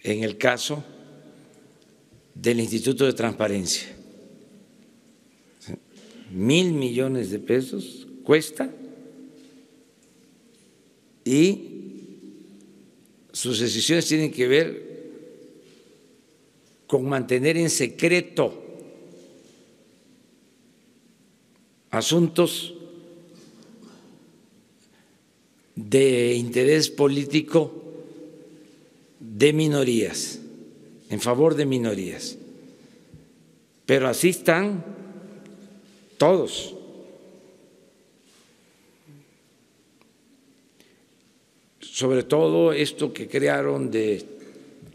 en el caso del Instituto de Transparencia. 1.000 millones de pesos cuesta y sus decisiones tienen que ver con mantener en secreto asuntos de interés político de minorías, en favor de minorías. Pero así están todos. Sobre todo esto que crearon de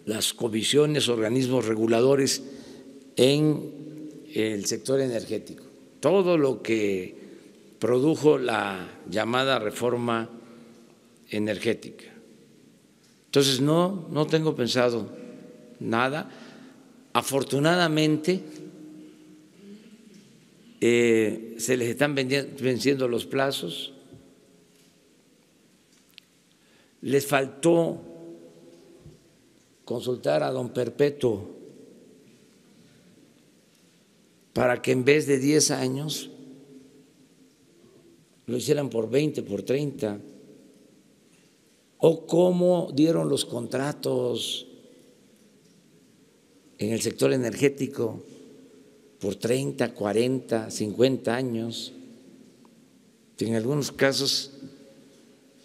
las comisiones, organismos reguladores en el sector energético. Todo lo que produjo la llamada reforma energética. Entonces, no tengo pensado nada. Afortunadamente, se les están venciendo los plazos. Les faltó consultar a don Perpetuo para que en vez de 10 años lo hicieran por 20, por 30, o cómo dieron los contratos en el sector energético por 30, 40, 50 años. En algunos casos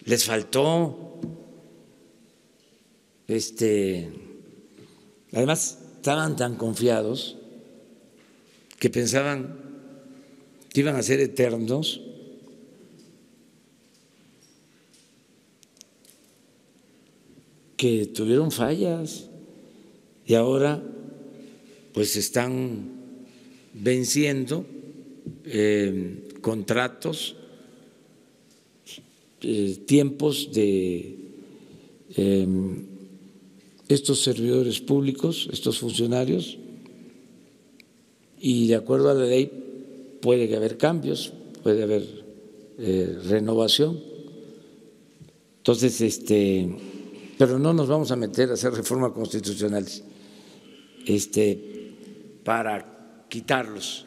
les faltó, además estaban tan confiados que pensaban que iban a ser eternos. Que tuvieron fallas y ahora pues están venciendo contratos, tiempos de estos servidores públicos, estos funcionarios, y de acuerdo a la ley puede haber cambios, puede haber renovación. Entonces, pero no nos vamos a meter a hacer reformas constitucionales para quitarlos.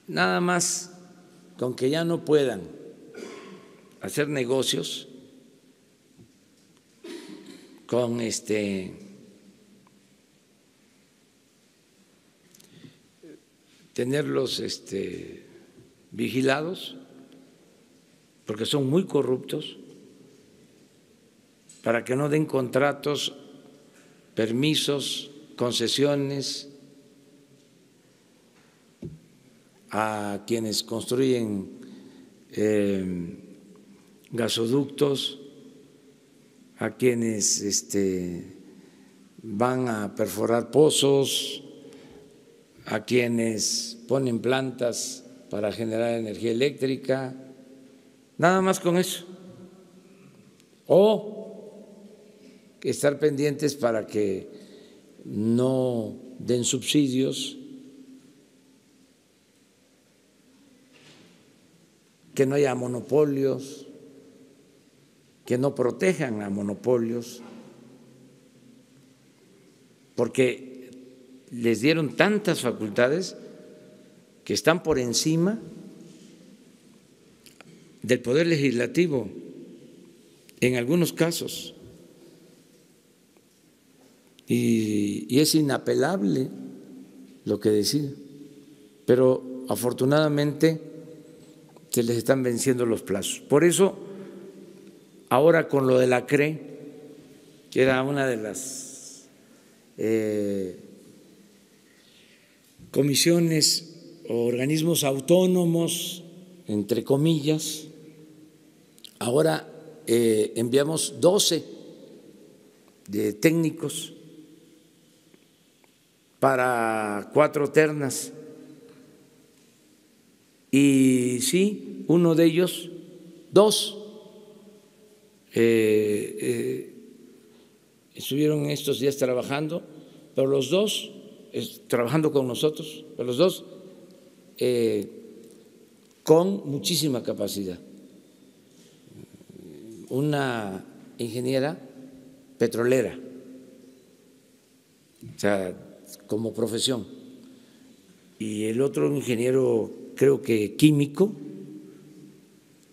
Nada más con que ya no puedan hacer negocios con tenerlos vigilados, porque son muy corruptos, para que no den contratos, permisos, concesiones a quienes construyen gasoductos, a quienes van a perforar pozos, a quienes ponen plantas para generar energía eléctrica, nada más con eso. O estar pendientes para que no den subsidios, que no haya monopolios, que no protejan a monopolios, porque les dieron tantas facultades que están por encima del Poder Legislativo en algunos casos. Y es inapelable lo que deciden, pero afortunadamente se les están venciendo los plazos. Por eso ahora con lo de la CRE, que era una de las comisiones o organismos autónomos, entre comillas, ahora enviamos 12 de técnicos para 4 ternas. Y sí, uno de ellos, 2, estuvieron estos días trabajando, pero los 2, trabajando con nosotros, pero los 2 con muchísima capacidad. Una ingeniera petrolera, o sea, como profesión, y el otro ingeniero, creo que químico,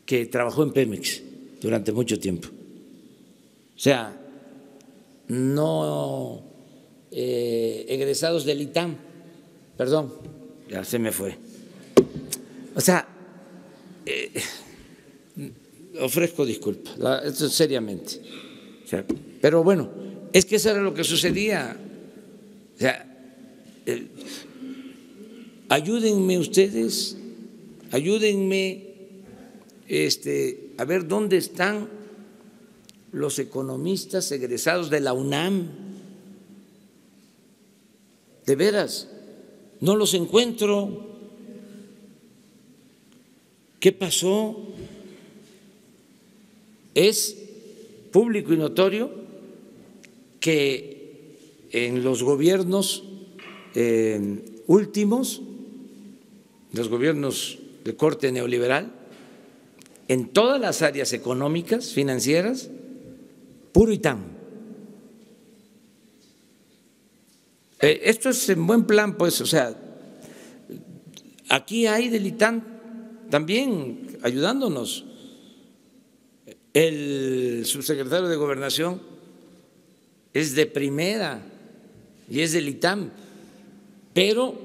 que trabajó en Pemex durante mucho tiempo. O sea, no egresados del ITAM, perdón, ya se me fue. O sea, ofrezco disculpas, esto seriamente. O sea, pero bueno, es que eso era lo que sucedía. O sea, ayúdenme ustedes, ayúdenme a ver dónde están los economistas egresados de la UNAM. De veras, no los encuentro. ¿Qué pasó? Es público y notorio que en los gobiernos últimos, los gobiernos de corte neoliberal, en todas las áreas económicas, financieras, puro ITAM. Esto es en buen plan, pues, o sea, aquí hay del ITAM también ayudándonos. El subsecretario de Gobernación es de primera y es del ITAM, pero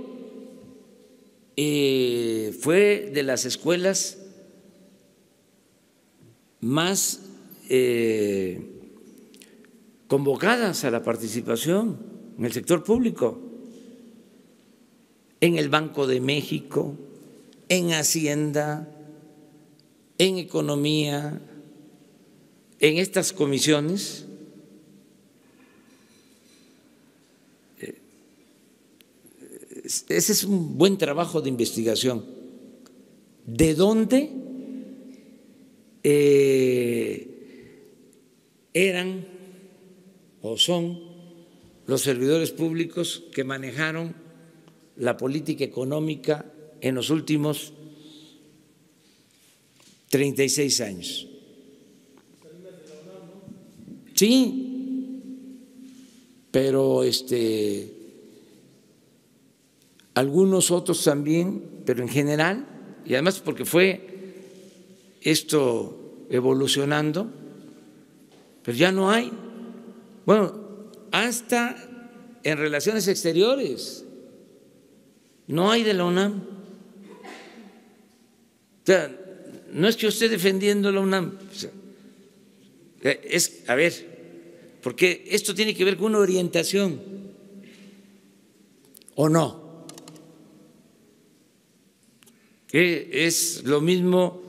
fue de las escuelas más convocadas a la participación en el sector público, en el Banco de México, en Hacienda, en Economía, en estas comisiones. Ese es un buen trabajo de investigación. ¿De dónde eran o son los servidores públicos que manejaron la política económica en los últimos 36 años? Sí, pero algunos otros también, pero en general, y además porque fue esto evolucionando, pero ya no hay. Bueno, hasta en relaciones exteriores no hay de la UNAM. O sea, no es que yo esté defendiendo la UNAM, o sea, es, a ver, porque esto tiene que ver con una orientación, ¿o no? Que es lo mismo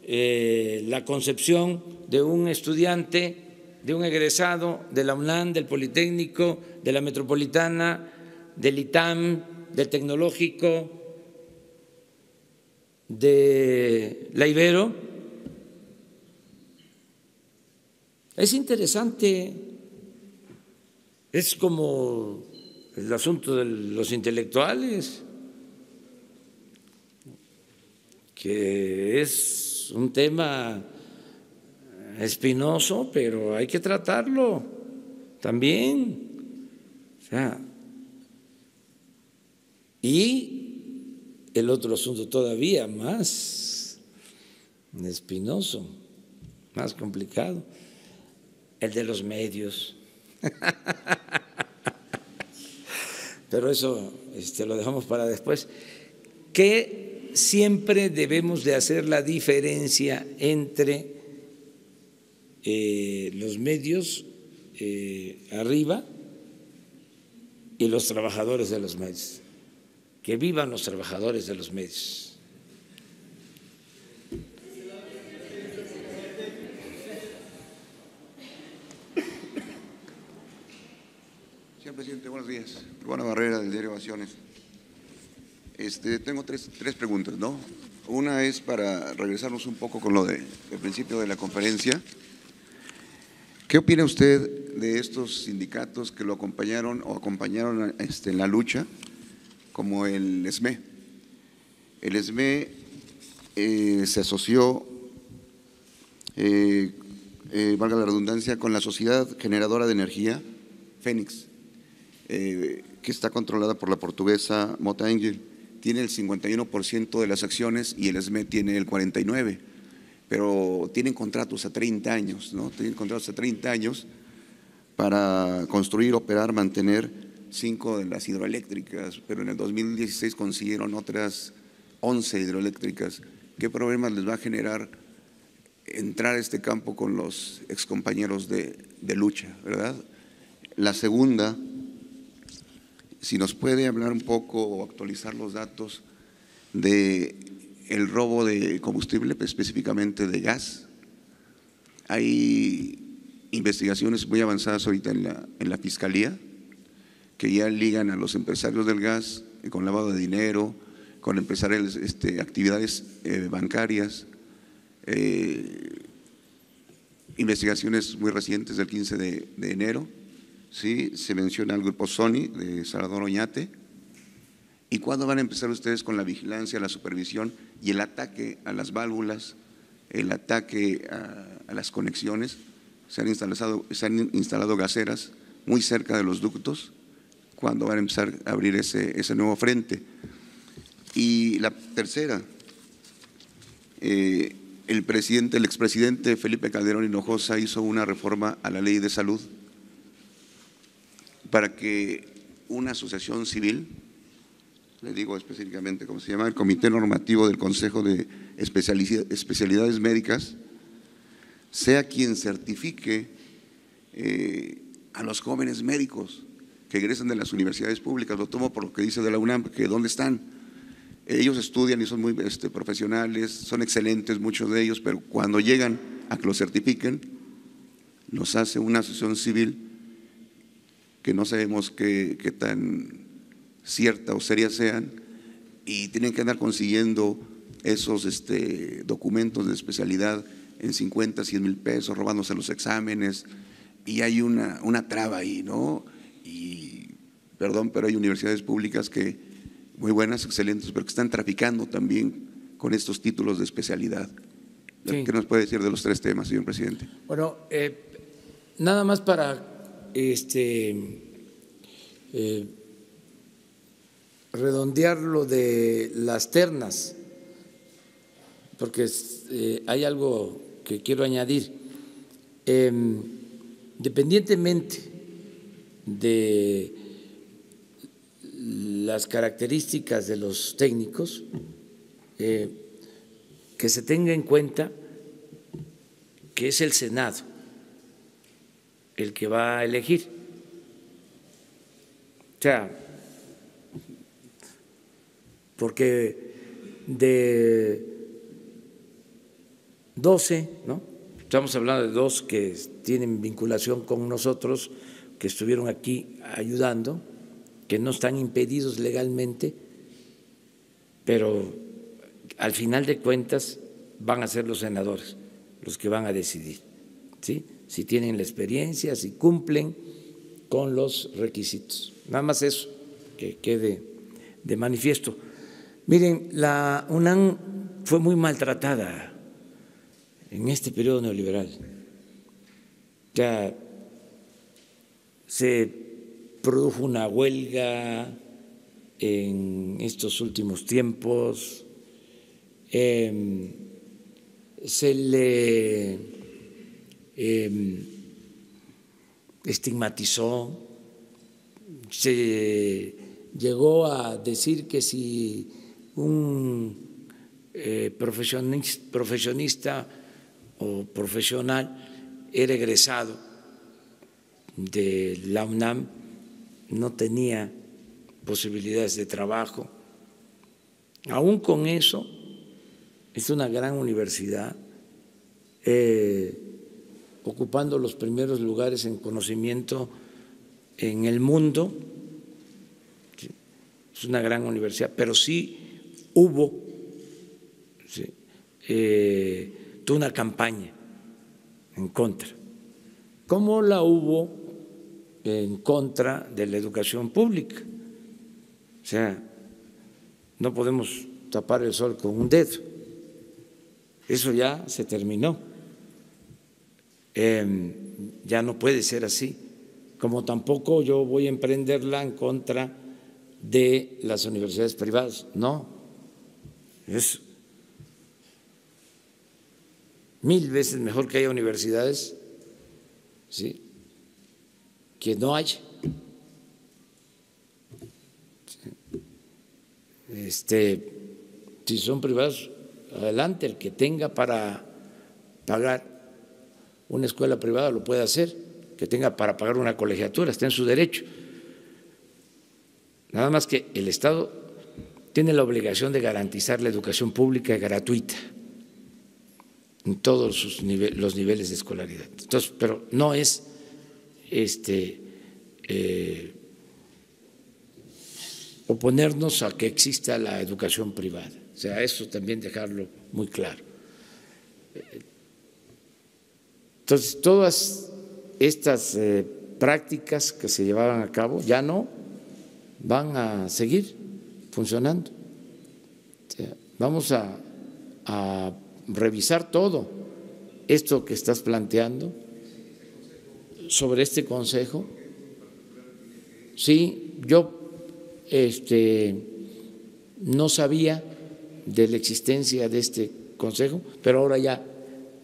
la concepción de un estudiante, de un egresado de la UNAM, del Politécnico, de la Metropolitana, del ITAM, del Tecnológico, de la Ibero. Es interesante, es como el asunto de los intelectuales, que es un tema espinoso, pero hay que tratarlo también. O sea, y el otro asunto todavía más espinoso, más complicado, el de los medios. Pero eso lo dejamos para después. Que siempre debemos de hacer la diferencia entre los medios arriba y los trabajadores de los medios. Que vivan los trabajadores de los medios. Señor presidente, buenos días. Urbano Barrera, del diario Ovaciones. Tengo tres preguntas, ¿no? Una es para regresarnos un poco con lo del principio de la conferencia. ¿Qué opina usted de estos sindicatos que lo acompañaron en la lucha, como el SME? El SME se asoció, valga la redundancia, con la Sociedad Generadora de Energía, Fénix, que está controlada por la portuguesa Mota Engel. Tiene el 51% de las acciones y el SME tiene el 49%, pero tienen contratos a 30 años, ¿no? Tienen contratos a 30 años para construir, operar, mantener 5 de las hidroeléctricas, pero en el 2016 consiguieron otras 11 hidroeléctricas. ¿Qué problemas les va a generar entrar a este campo con los excompañeros de lucha, verdad? La segunda, si nos puede hablar un poco o actualizar los datos de el robo de combustible, específicamente de gas. Hay investigaciones muy avanzadas ahorita en la Fiscalía que ya ligan a los empresarios del gas con lavado de dinero, con empresarios, actividades bancarias, investigaciones muy recientes del 15 de enero. Sí, se menciona el grupo Sony de Salvador Oñate. ¿Y cuándo van a empezar ustedes con la vigilancia, la supervisión y el ataque a las válvulas, el ataque a las conexiones? Se han instalado gaseras muy cerca de los ductos. ¿Cuándo van a empezar a abrir ese nuevo frente? Y la tercera, el expresidente Felipe Calderón Hinojosa hizo una reforma a la ley de salud para que una asociación civil, le digo específicamente cómo se llama, el Comité Normativo del Consejo de Especialidades Médicas, sea quien certifique a los jóvenes médicos que egresan de las universidades públicas. Lo tomo por lo que dice de la UNAM, que ¿dónde están? Ellos estudian y son muy profesionales, son excelentes muchos de ellos, pero cuando llegan a que los certifiquen, los hace una asociación civil que no sabemos qué tan cierta o seria sean, y tienen que andar consiguiendo esos documentos de especialidad en 50, 100 mil pesos, robándose los exámenes, y hay una traba ahí, ¿no? Y perdón, pero hay universidades públicas que muy buenas, excelentes, pero que están traficando también con estos títulos de especialidad. Sí. ¿Qué nos puede decir de los tres temas, señor presidente? Bueno, nada más para redondear lo de las ternas, porque hay algo que quiero añadir. Independientemente de las características de los técnicos, que se tenga en cuenta que es el Senado el que va a elegir. O sea, porque de 12, ¿no? Estamos hablando de 2 que tienen vinculación con nosotros, que estuvieron aquí ayudando, que no están impedidos legalmente, pero al final de cuentas van a ser los senadores los que van a decidir, ¿sí? Si tienen la experiencia, si cumplen con los requisitos. Nada más eso, que quede de manifiesto. Miren, la UNAM fue muy maltratada en este periodo neoliberal. Ya se produjo una huelga en estos últimos tiempos, se le estigmatizó, se llegó a decir que si un profesionista o profesional era egresado de la UNAM, no tenía posibilidades de trabajo. Aún con eso, es una gran universidad, ocupando los primeros lugares en conocimiento en el mundo. Es una gran universidad, pero sí hubo toda una campaña en contra, como la hubo en contra de la educación pública. O sea, no podemos tapar el sol con un dedo. Eso ya se terminó. Ya no puede ser así. Como tampoco yo voy a emprenderla en contra de las universidades privadas. No, es 1000 veces mejor que haya universidades, ¿sí?, que no haya. Si son privados, adelante, el que tenga para pagar una escuela privada lo puede hacer, que tenga para pagar una colegiatura, está en su derecho. Nada más que el Estado tiene la obligación de garantizar la educación pública gratuita en todos los niveles de escolaridad. Entonces, pero no es oponernos a que exista la educación privada. O sea, eso también dejarlo muy claro. Entonces, todas estas prácticas que se llevaban a cabo ya no van a seguir funcionando. O sea, vamos a revisar todo esto que estás planteando sobre este consejo. Sí, yo no sabía de la existencia de este consejo, pero ahora ya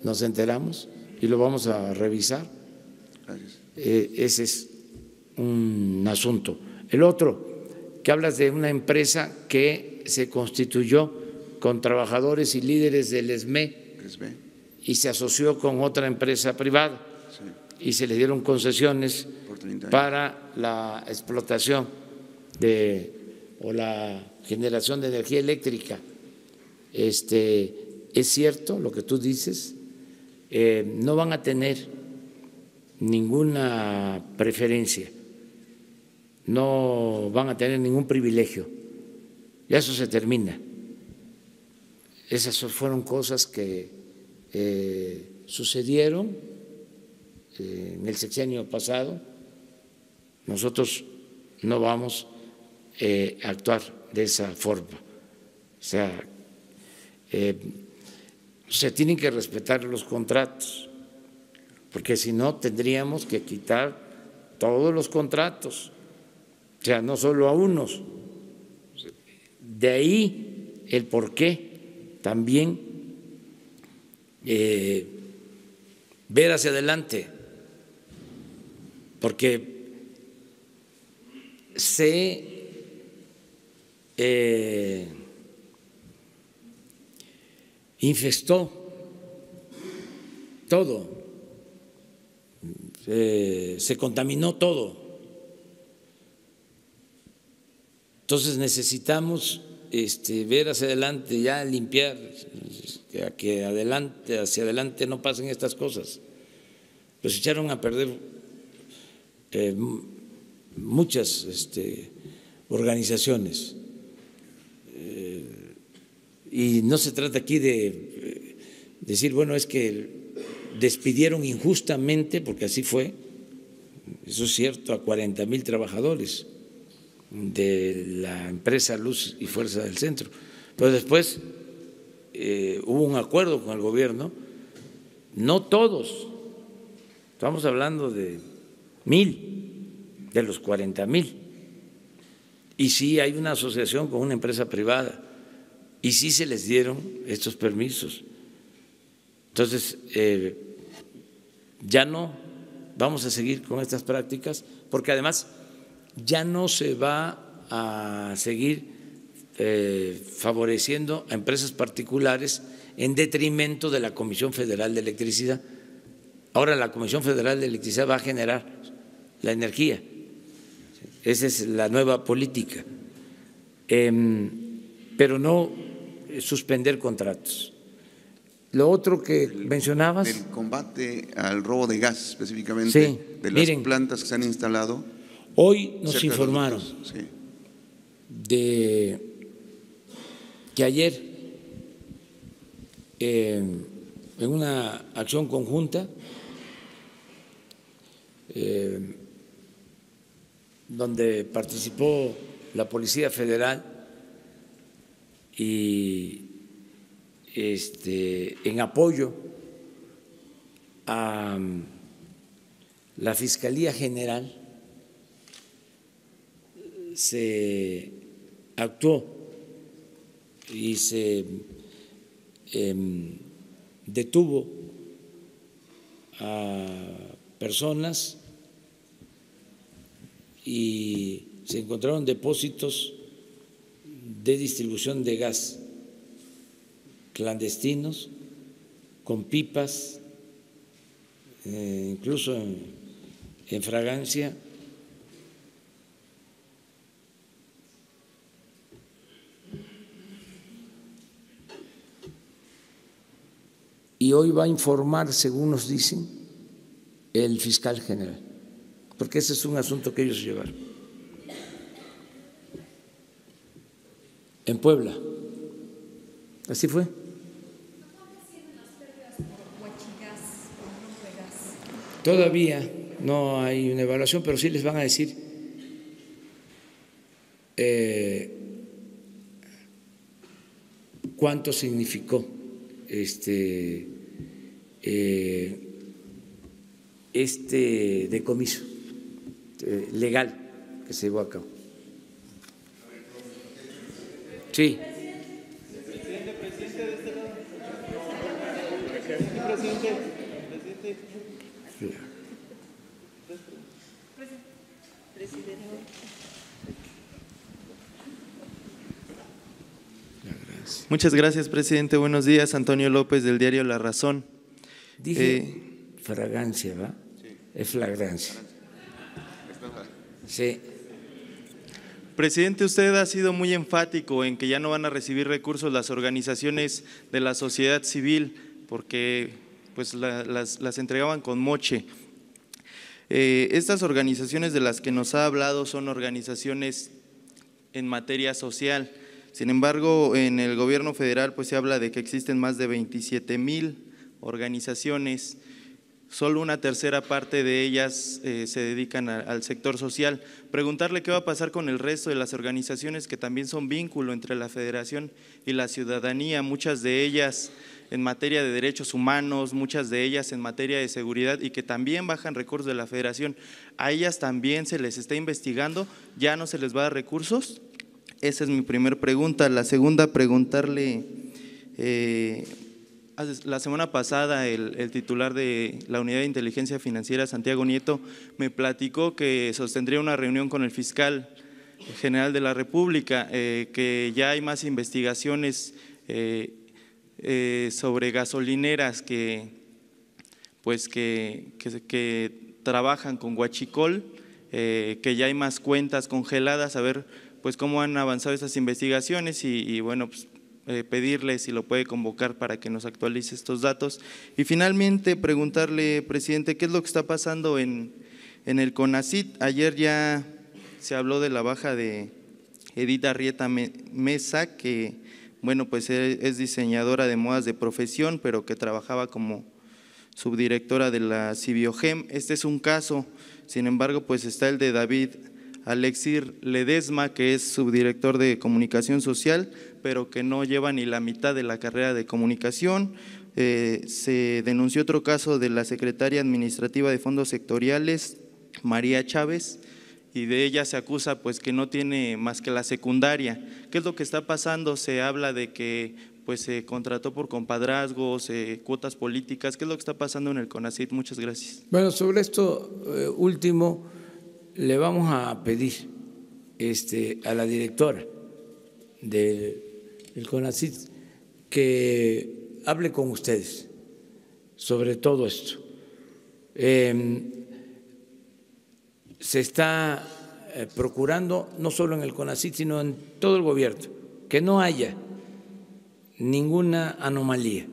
nos enteramos y lo vamos a revisar. Ese es un asunto. El otro, que hablas de una empresa que se constituyó con trabajadores y líderes del ESME y se asoció con otra empresa privada, y se le dieron concesiones para la explotación o la generación de energía eléctrica. Es cierto lo que tú dices, no van a tener ninguna preferencia, no van a tener ningún privilegio, ya eso se termina. Esas fueron cosas que sucedieron en el sexenio pasado. Nosotros no vamos a actuar de esa forma. O sea, se tienen que respetar los contratos, porque si no tendríamos que quitar todos los contratos, o sea, no solo a unos. De ahí el porqué también ver hacia adelante, porque se infestó todo, se contaminó todo. Entonces necesitamos ver hacia adelante, ya limpiar, que hacia adelante no pasen estas cosas. Pues echaron a perder muchas organizaciones, y no se trata aquí de decir, bueno, es que despidieron injustamente, porque así fue, eso es cierto, a 40,000 trabajadores de la empresa Luz y Fuerza del Centro, pero después hubo un acuerdo con el gobierno, no todos, estamos hablando de 1,000 de los 40,000, y sí hay una asociación con una empresa privada, y sí se les dieron estos permisos. Entonces, ya no vamos a seguir con estas prácticas, porque además ya no se va a seguir favoreciendo a empresas particulares en detrimento de la Comisión Federal de Electricidad, Ahora la Comisión Federal de Electricidad va a generar la energía. Esa es la nueva política. Pero no suspender contratos. Lo otro que mencionabas. El combate al robo de gas, específicamente, sí, de las plantas que se han instalado. Hoy nos informaron de que ayer, en una acción conjunta, donde participó la Policía Federal y en apoyo a la Fiscalía General, se actuó y se detuvo a personas y se encontraron depósitos de distribución de gas clandestinos con pipas, incluso en fragancia. Y hoy va a informar, según nos dicen, el fiscal general, porque ese es un asunto que ellos llevaron. En Puebla. Así fue. Todavía no hay una evaluación, pero sí les van a decir cuánto significó este decomiso legal que se llevó a cabo. Sí. Muchas gracias, presidente. Buenos días. Antonio López, del diario La Razón. Dije fragancia, ¿va? Sí. Es flagrancia. Sí. Presidente, usted ha sido muy enfático en que ya no van a recibir recursos las organizaciones de la sociedad civil porque pues las entregaban con moche. Estas organizaciones de las que nos ha hablado son organizaciones en materia social. Sin embargo, en el gobierno federal pues se habla de que existen más de 27,000 organizaciones. Solo una tercera parte de ellas se dedican al sector social. Preguntarle qué va a pasar con el resto de las organizaciones que también son vínculo entre la federación y la ciudadanía, muchas de ellas en materia de derechos humanos, muchas de ellas en materia de seguridad y que también bajan recursos de la federación. ¿A ellas también se les está investigando? ¿Ya no se les va a dar recursos? Esa es mi primera pregunta. La segunda, preguntarle… la semana pasada el titular de la Unidad de Inteligencia Financiera, Santiago Nieto, me platicó que sostendría una reunión con el fiscal general de la República, que ya hay más investigaciones sobre gasolineras que trabajan con huachicol, que ya hay más cuentas congeladas, a ver pues cómo han avanzado esas investigaciones y bueno, pues pedirle si lo puede convocar para que nos actualice estos datos. Y finalmente preguntarle, presidente, ¿qué es lo que está pasando en el CONACYT? Ayer ya se habló de la baja de Edith Arrieta Mesa, que bueno, pues es diseñadora de modas de profesión, pero que trabajaba como subdirectora de la Cibiogem. Este es un caso, sin embargo, pues está el de David Alexir Ledesma, que es subdirector de comunicación social, pero que no lleva ni la mitad de la carrera de comunicación. Se denunció otro caso de la secretaria administrativa de fondos sectoriales, María Chávez, y de ella se acusa pues que no tiene más que la secundaria. ¿Qué es lo que está pasando? Se habla de que pues se contrató por compadrazgos, cuotas políticas. ¿Qué es lo que está pasando en el CONACYT? Muchas gracias. Bueno, sobre esto último, le vamos a pedir a la directora del CONACYT que hable con ustedes sobre todo esto, Se está procurando, no solo en el CONACYT, sino en todo el gobierno, que no haya ninguna anomalía.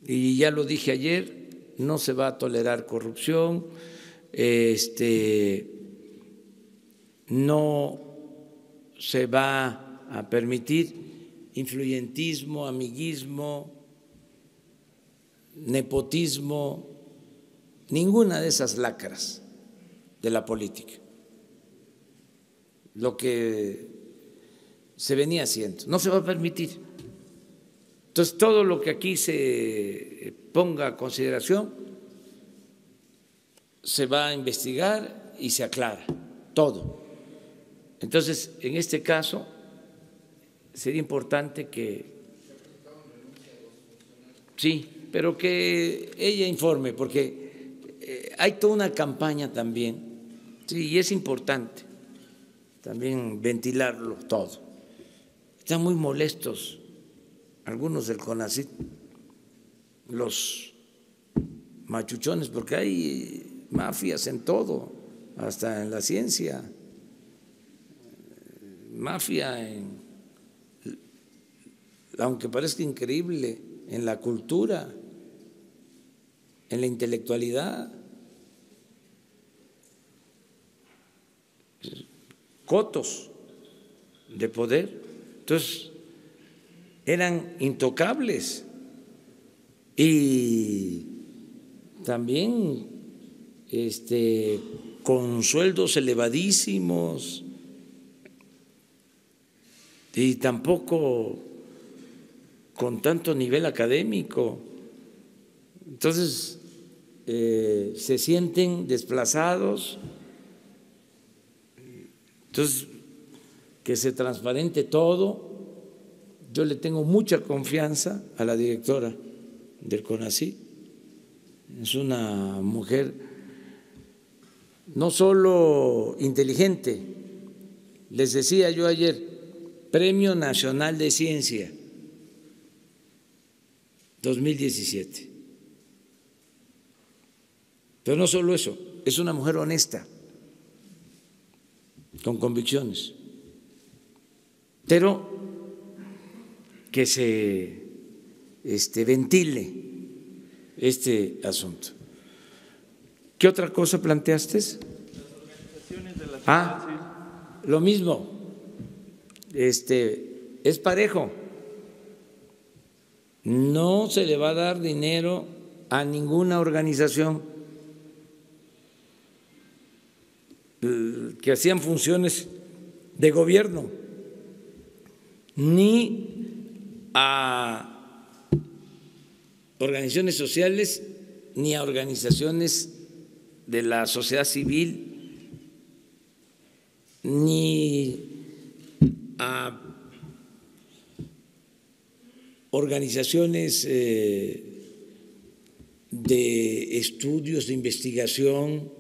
Y ya lo dije ayer, no se va a tolerar corrupción, no se va a permitir influyentismo, amiguismo, nepotismo, ninguna de esas lacras de la política, lo que se venía haciendo, no se va a permitir. Entonces, todo lo que aquí se ponga a consideración se va a investigar y se aclara, todo. Entonces, en este caso, sería importante que… Sí, pero que ella informe, porque hay toda una campaña también, sí, y es importante también ventilarlo todo. Están muy molestos algunos del CONACYT, los machuchones, porque hay mafias en todo, hasta en la ciencia, mafia en, aunque parezca increíble, en la cultura, en la intelectualidad, cotos de poder. Entonces, eran intocables y también con sueldos elevadísimos y tampoco con tanto nivel académico. Entonces, se sienten desplazados. Entonces, que se transparente todo. Yo le tengo mucha confianza a la directora del CONACYT. Es una mujer no solo inteligente, les decía yo ayer, Premio Nacional de Ciencia 2017. Pero no solo eso, es una mujer honesta, con convicciones, pero que se ventile este asunto. ¿Qué otra cosa planteaste? Las organizaciones de la sociedad civil. Lo mismo, es parejo. No se le va a dar dinero a ninguna organización que hacían funciones de gobierno, ni a organizaciones sociales, ni a organizaciones de la sociedad civil, ni a organizaciones de estudios, de investigación,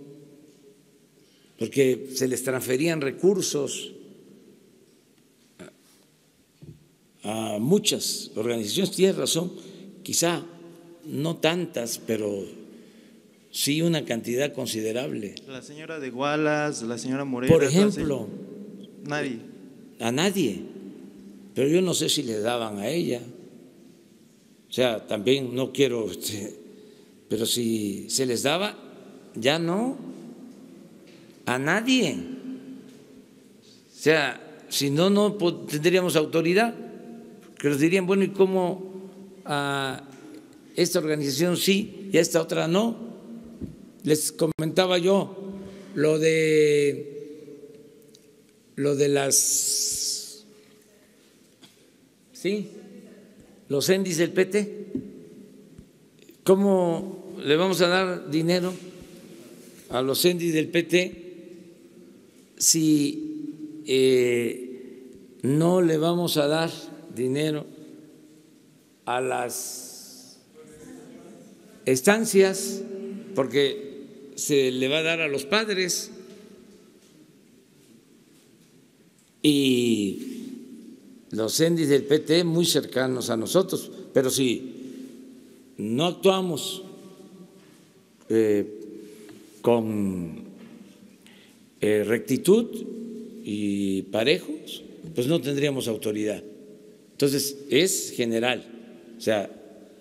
porque se les transferían recursos a muchas organizaciones. Tienes razón, quizá no tantas, pero sí una cantidad considerable. La señora de Gualas, la señora Morera. Por ejemplo, nadie. A nadie, pero yo no sé si le daban a ella. O sea, también no quiero, pero si se les daba, ya no, a nadie. O sea, si no, no tendríamos autoridad, que nos dirían, bueno, ¿y cómo a esta organización sí y a esta otra no? Les comentaba yo lo de las, ¿sí?, los endis del PT. ¿Cómo le vamos a dar dinero a los endis del PT si no le vamos a dar dinero a las estancias? Porque se le va a dar a los padres. Y los endis del PT muy cercanos a nosotros, pero si no actuamos con rectitud y parejos, pues no tendríamos autoridad. Entonces, es general, o sea,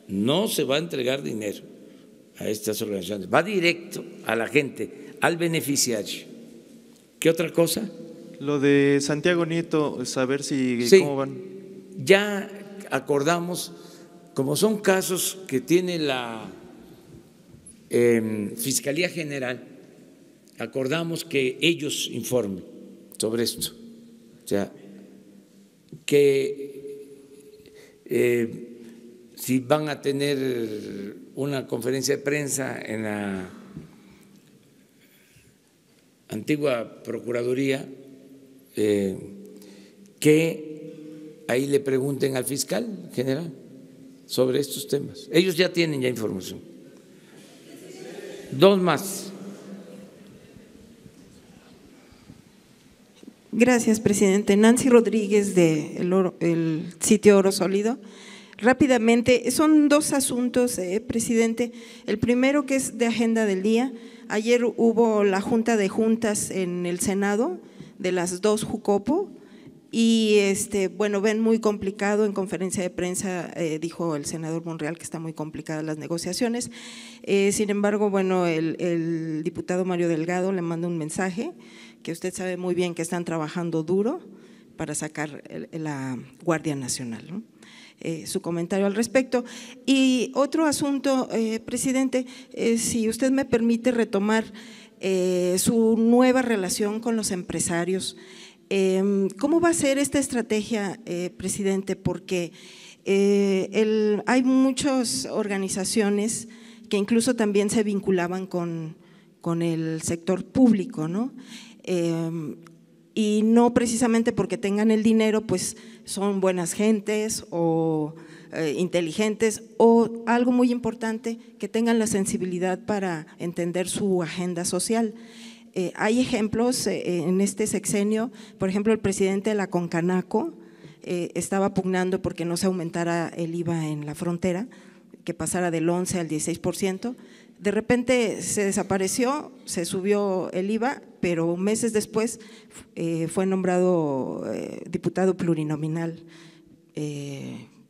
no se va a entregar dinero a estas organizaciones, va directo a la gente, al beneficiario. ¿Qué otra cosa? Lo de Santiago Nieto, saber si Sí, cómo van. ya acordamos, como son casos que tiene la Fiscalía General, acordamos que ellos informen sobre esto, o sea, que si van a tener una conferencia de prensa en la antigua Procuraduría, que ahí le pregunten al fiscal general sobre estos temas. Ellos ya tienen ya información. Dos más. Gracias, presidente. Nancy Rodríguez, del sitio Oro Sólido. Rápidamente, son dos asuntos, presidente. El primero, que es de agenda del día. Ayer hubo la junta de juntas en el Senado de las dos Jucopo y bueno, ven muy complicado. En conferencia de prensa dijo el senador Monreal que está muy complicadas las negociaciones. Sin embargo, bueno, el diputado Mario Delgado le manda un mensaje que usted sabe muy bien que están trabajando duro para sacar la Guardia Nacional, ¿no? Su comentario al respecto. Y otro asunto, presidente, si usted me permite retomar su nueva relación con los empresarios. ¿Cómo va a ser esta estrategia, presidente? Porque hay muchas organizaciones que incluso también se vinculaban con el sector público, ¿no? Y no precisamente porque tengan el dinero, pues son buenas gentes o inteligentes, o algo muy importante, que tengan la sensibilidad para entender su agenda social. Hay ejemplos en este sexenio, por ejemplo, el presidente de la Concanaco estaba pugnando porque no se aumentara el IVA en la frontera, que pasara del 11 al 16%. De repente se desapareció, se subió el IVA, pero meses después fue nombrado diputado plurinominal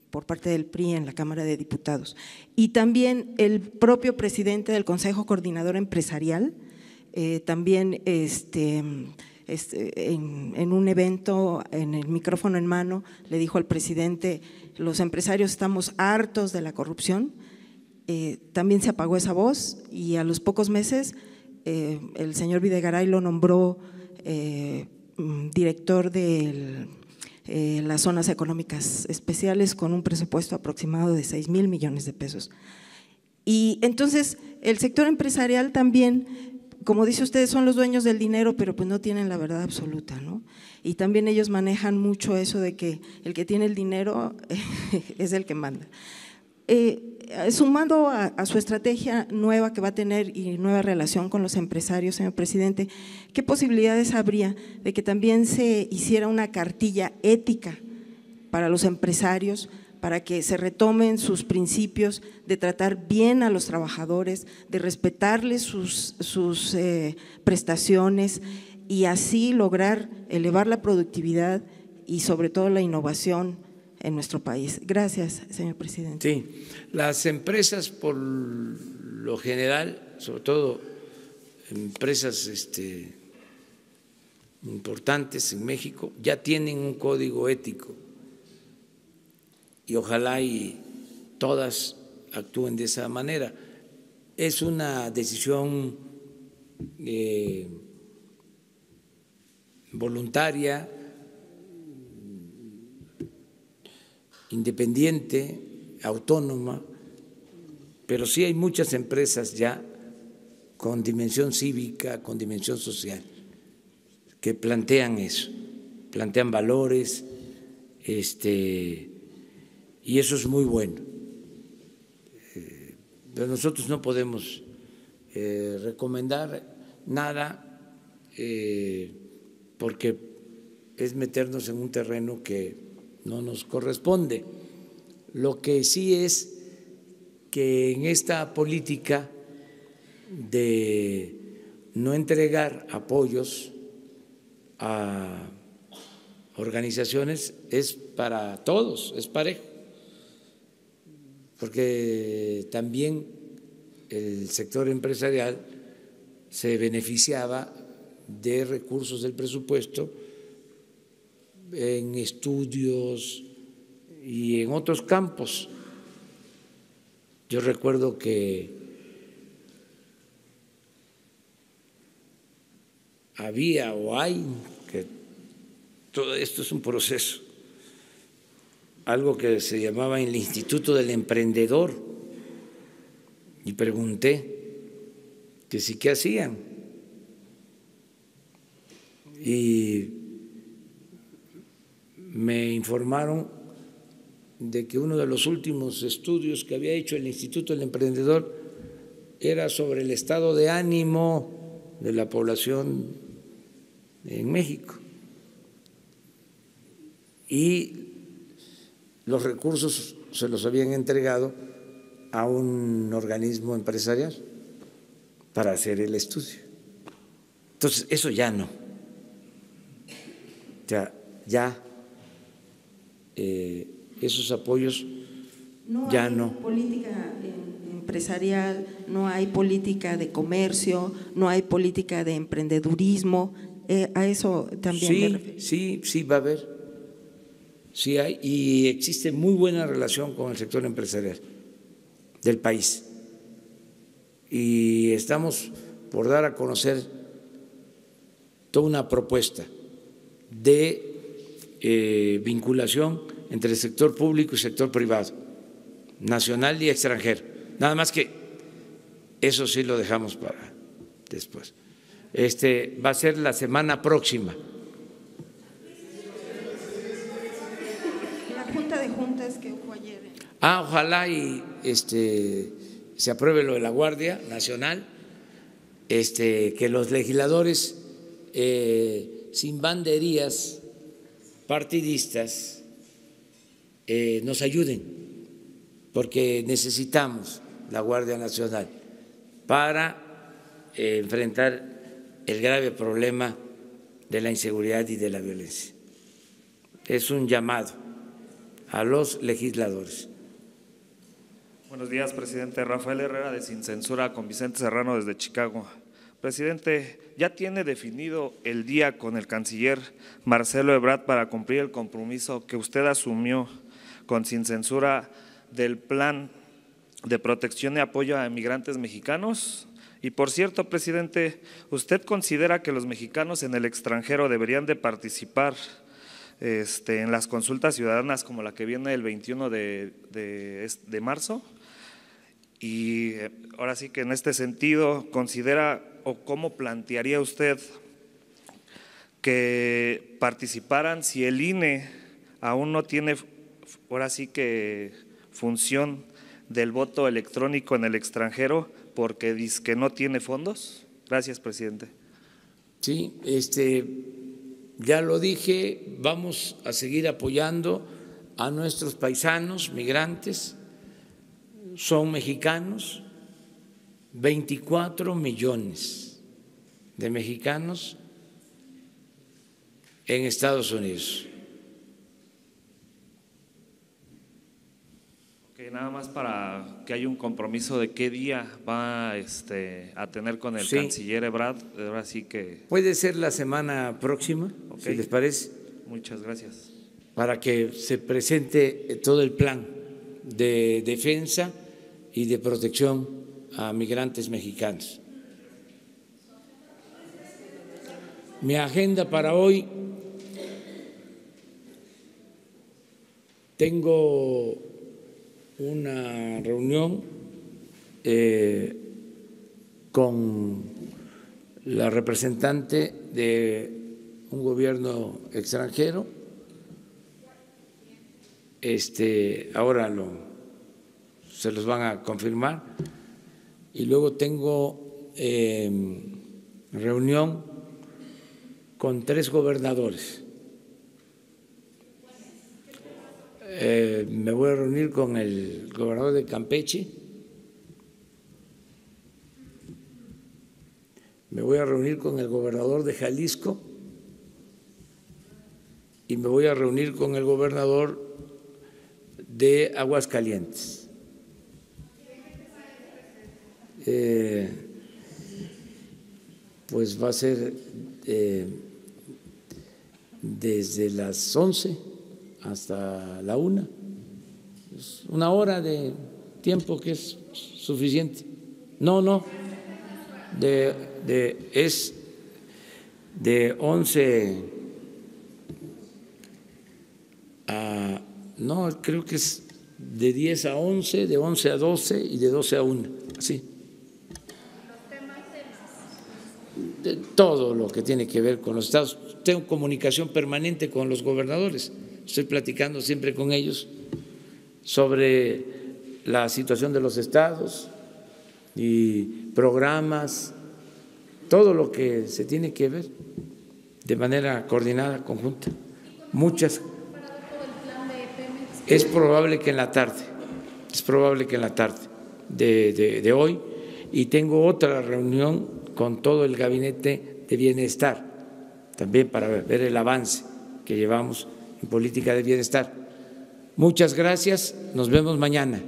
por parte del PRI en la Cámara de Diputados. Y también el propio presidente del Consejo Coordinador Empresarial, también en un evento, en el micrófono en mano, le dijo al presidente: los empresarios estamos hartos de la corrupción. También se apagó esa voz y a los pocos meses el señor Videgaray lo nombró director de las zonas económicas especiales con un presupuesto aproximado de 6,000 millones de pesos. Y entonces el sector empresarial también, como dice usted, son los dueños del dinero, pero pues no tienen la verdad absoluta, ¿no? Y también ellos manejan mucho eso de que el que tiene el dinero es el que manda. Sumando a su estrategia nueva que va a tener y nueva relación con los empresarios, señor presidente, ¿qué posibilidades habría de que también se hiciera una cartilla ética para los empresarios, para que se retomen sus principios de tratar bien a los trabajadores, de respetarles sus prestaciones y así lograr elevar la productividad y sobre todo la innovación en nuestro país? Gracias, señor presidente. Sí, las empresas por lo general, sobre todo empresas importantes en México, ya tienen un código ético y ojalá y todas actúen de esa manera. Es una decisión voluntaria, independiente, autónoma, pero sí hay muchas empresas ya con dimensión cívica, con dimensión social, que plantean eso, plantean valores, y eso es muy bueno. Pero nosotros no podemos recomendar nada porque es meternos en un terreno que no nos corresponde. Lo que sí es que en esta política de no entregar apoyos a organizaciones es para todos, es parejo, porque también el sector empresarial se beneficiaba de recursos del presupuesto en estudios y en otros campos. Yo recuerdo que había o hay, que todo esto es un proceso, algo que se llamaba el Instituto del Emprendedor, y pregunté que sí, ¿qué hacían? Y me informaron de que uno de los últimos estudios que había hecho el Instituto del Emprendedor era sobre el estado de ánimo de la población en México, y los recursos se los habían entregado a un organismo empresarial para hacer el estudio. Entonces, eso ya no. Ya esos apoyos ya no. Política empresarial, no hay política de comercio, no hay política de emprendedurismo. A eso también. Sí, va a haber. Sí hay, y existe muy buena relación con el sector empresarial del país. Y estamos por dar a conocer toda una propuesta de vinculación entre el sector público y el sector privado, nacional y extranjero. Nada más que eso sí lo dejamos para después. Va a ser la semana próxima. La Junta de Juntas que hubo ayer. Ojalá y se apruebe lo de la Guardia Nacional, que los legisladores sin banderías partidistas nos ayuden, porque necesitamos la Guardia Nacional para enfrentar el grave problema de la inseguridad y de la violencia. Es un llamado a los legisladores. Buenos días, presidente. Rafael Herrera, de Sin Censura, con Vicente Serrano desde Chicago. Presidente, ¿ya tiene definido el día con el canciller Marcelo Ebrard para cumplir el compromiso que usted asumió con Sin Censura del plan de protección y apoyo a emigrantes mexicanos? Y por cierto, presidente, ¿usted considera que los mexicanos en el extranjero deberían de participar en las consultas ciudadanas como la que viene el 21 de marzo? Y ahora sí que en este sentido, ¿considera o cómo plantearía usted que participaran si el INE aún no tiene ahora sí que función del voto electrónico en el extranjero porque dice que no tiene fondos? Gracias, presidente. Sí, ya lo dije, vamos a seguir apoyando a nuestros paisanos migrantes. Son mexicanos, 24 millones de mexicanos en Estados Unidos. Okay, nada más para que haya un compromiso de qué día va a tener con el canciller Ebrard. Ahora sí que puede ser la semana próxima, si les parece. Muchas gracias. Para que se presente todo el plan de defensa y de protección a migrantes mexicanos. Mi agenda para hoy: tengo una reunión con la representante de un gobierno extranjero. Ahora se los van a confirmar. Y luego tengo reunión con 3 gobernadores. Me voy a reunir con el gobernador de Campeche, me voy a reunir con el gobernador de Jalisco y me voy a reunir con el gobernador de Aguascalientes. Pues va a ser desde las 11 hasta la 1. Es una hora de tiempo que es suficiente. No, es de 11 a, no, creo que es de 10 a 11, de 11 a 12 y de 12 a 1, así. De todo lo que tiene que ver con los estados. Tengo comunicación permanente con los gobernadores, estoy platicando siempre con ellos sobre la situación de los estados y programas, todo lo que se tiene que ver de manera coordinada, conjunta. Muchas. Es probable que en la tarde, de hoy, y tengo otra reunión con todo el gabinete de bienestar, también para ver el avance que llevamos en política de bienestar. Muchas gracias, nos vemos mañana.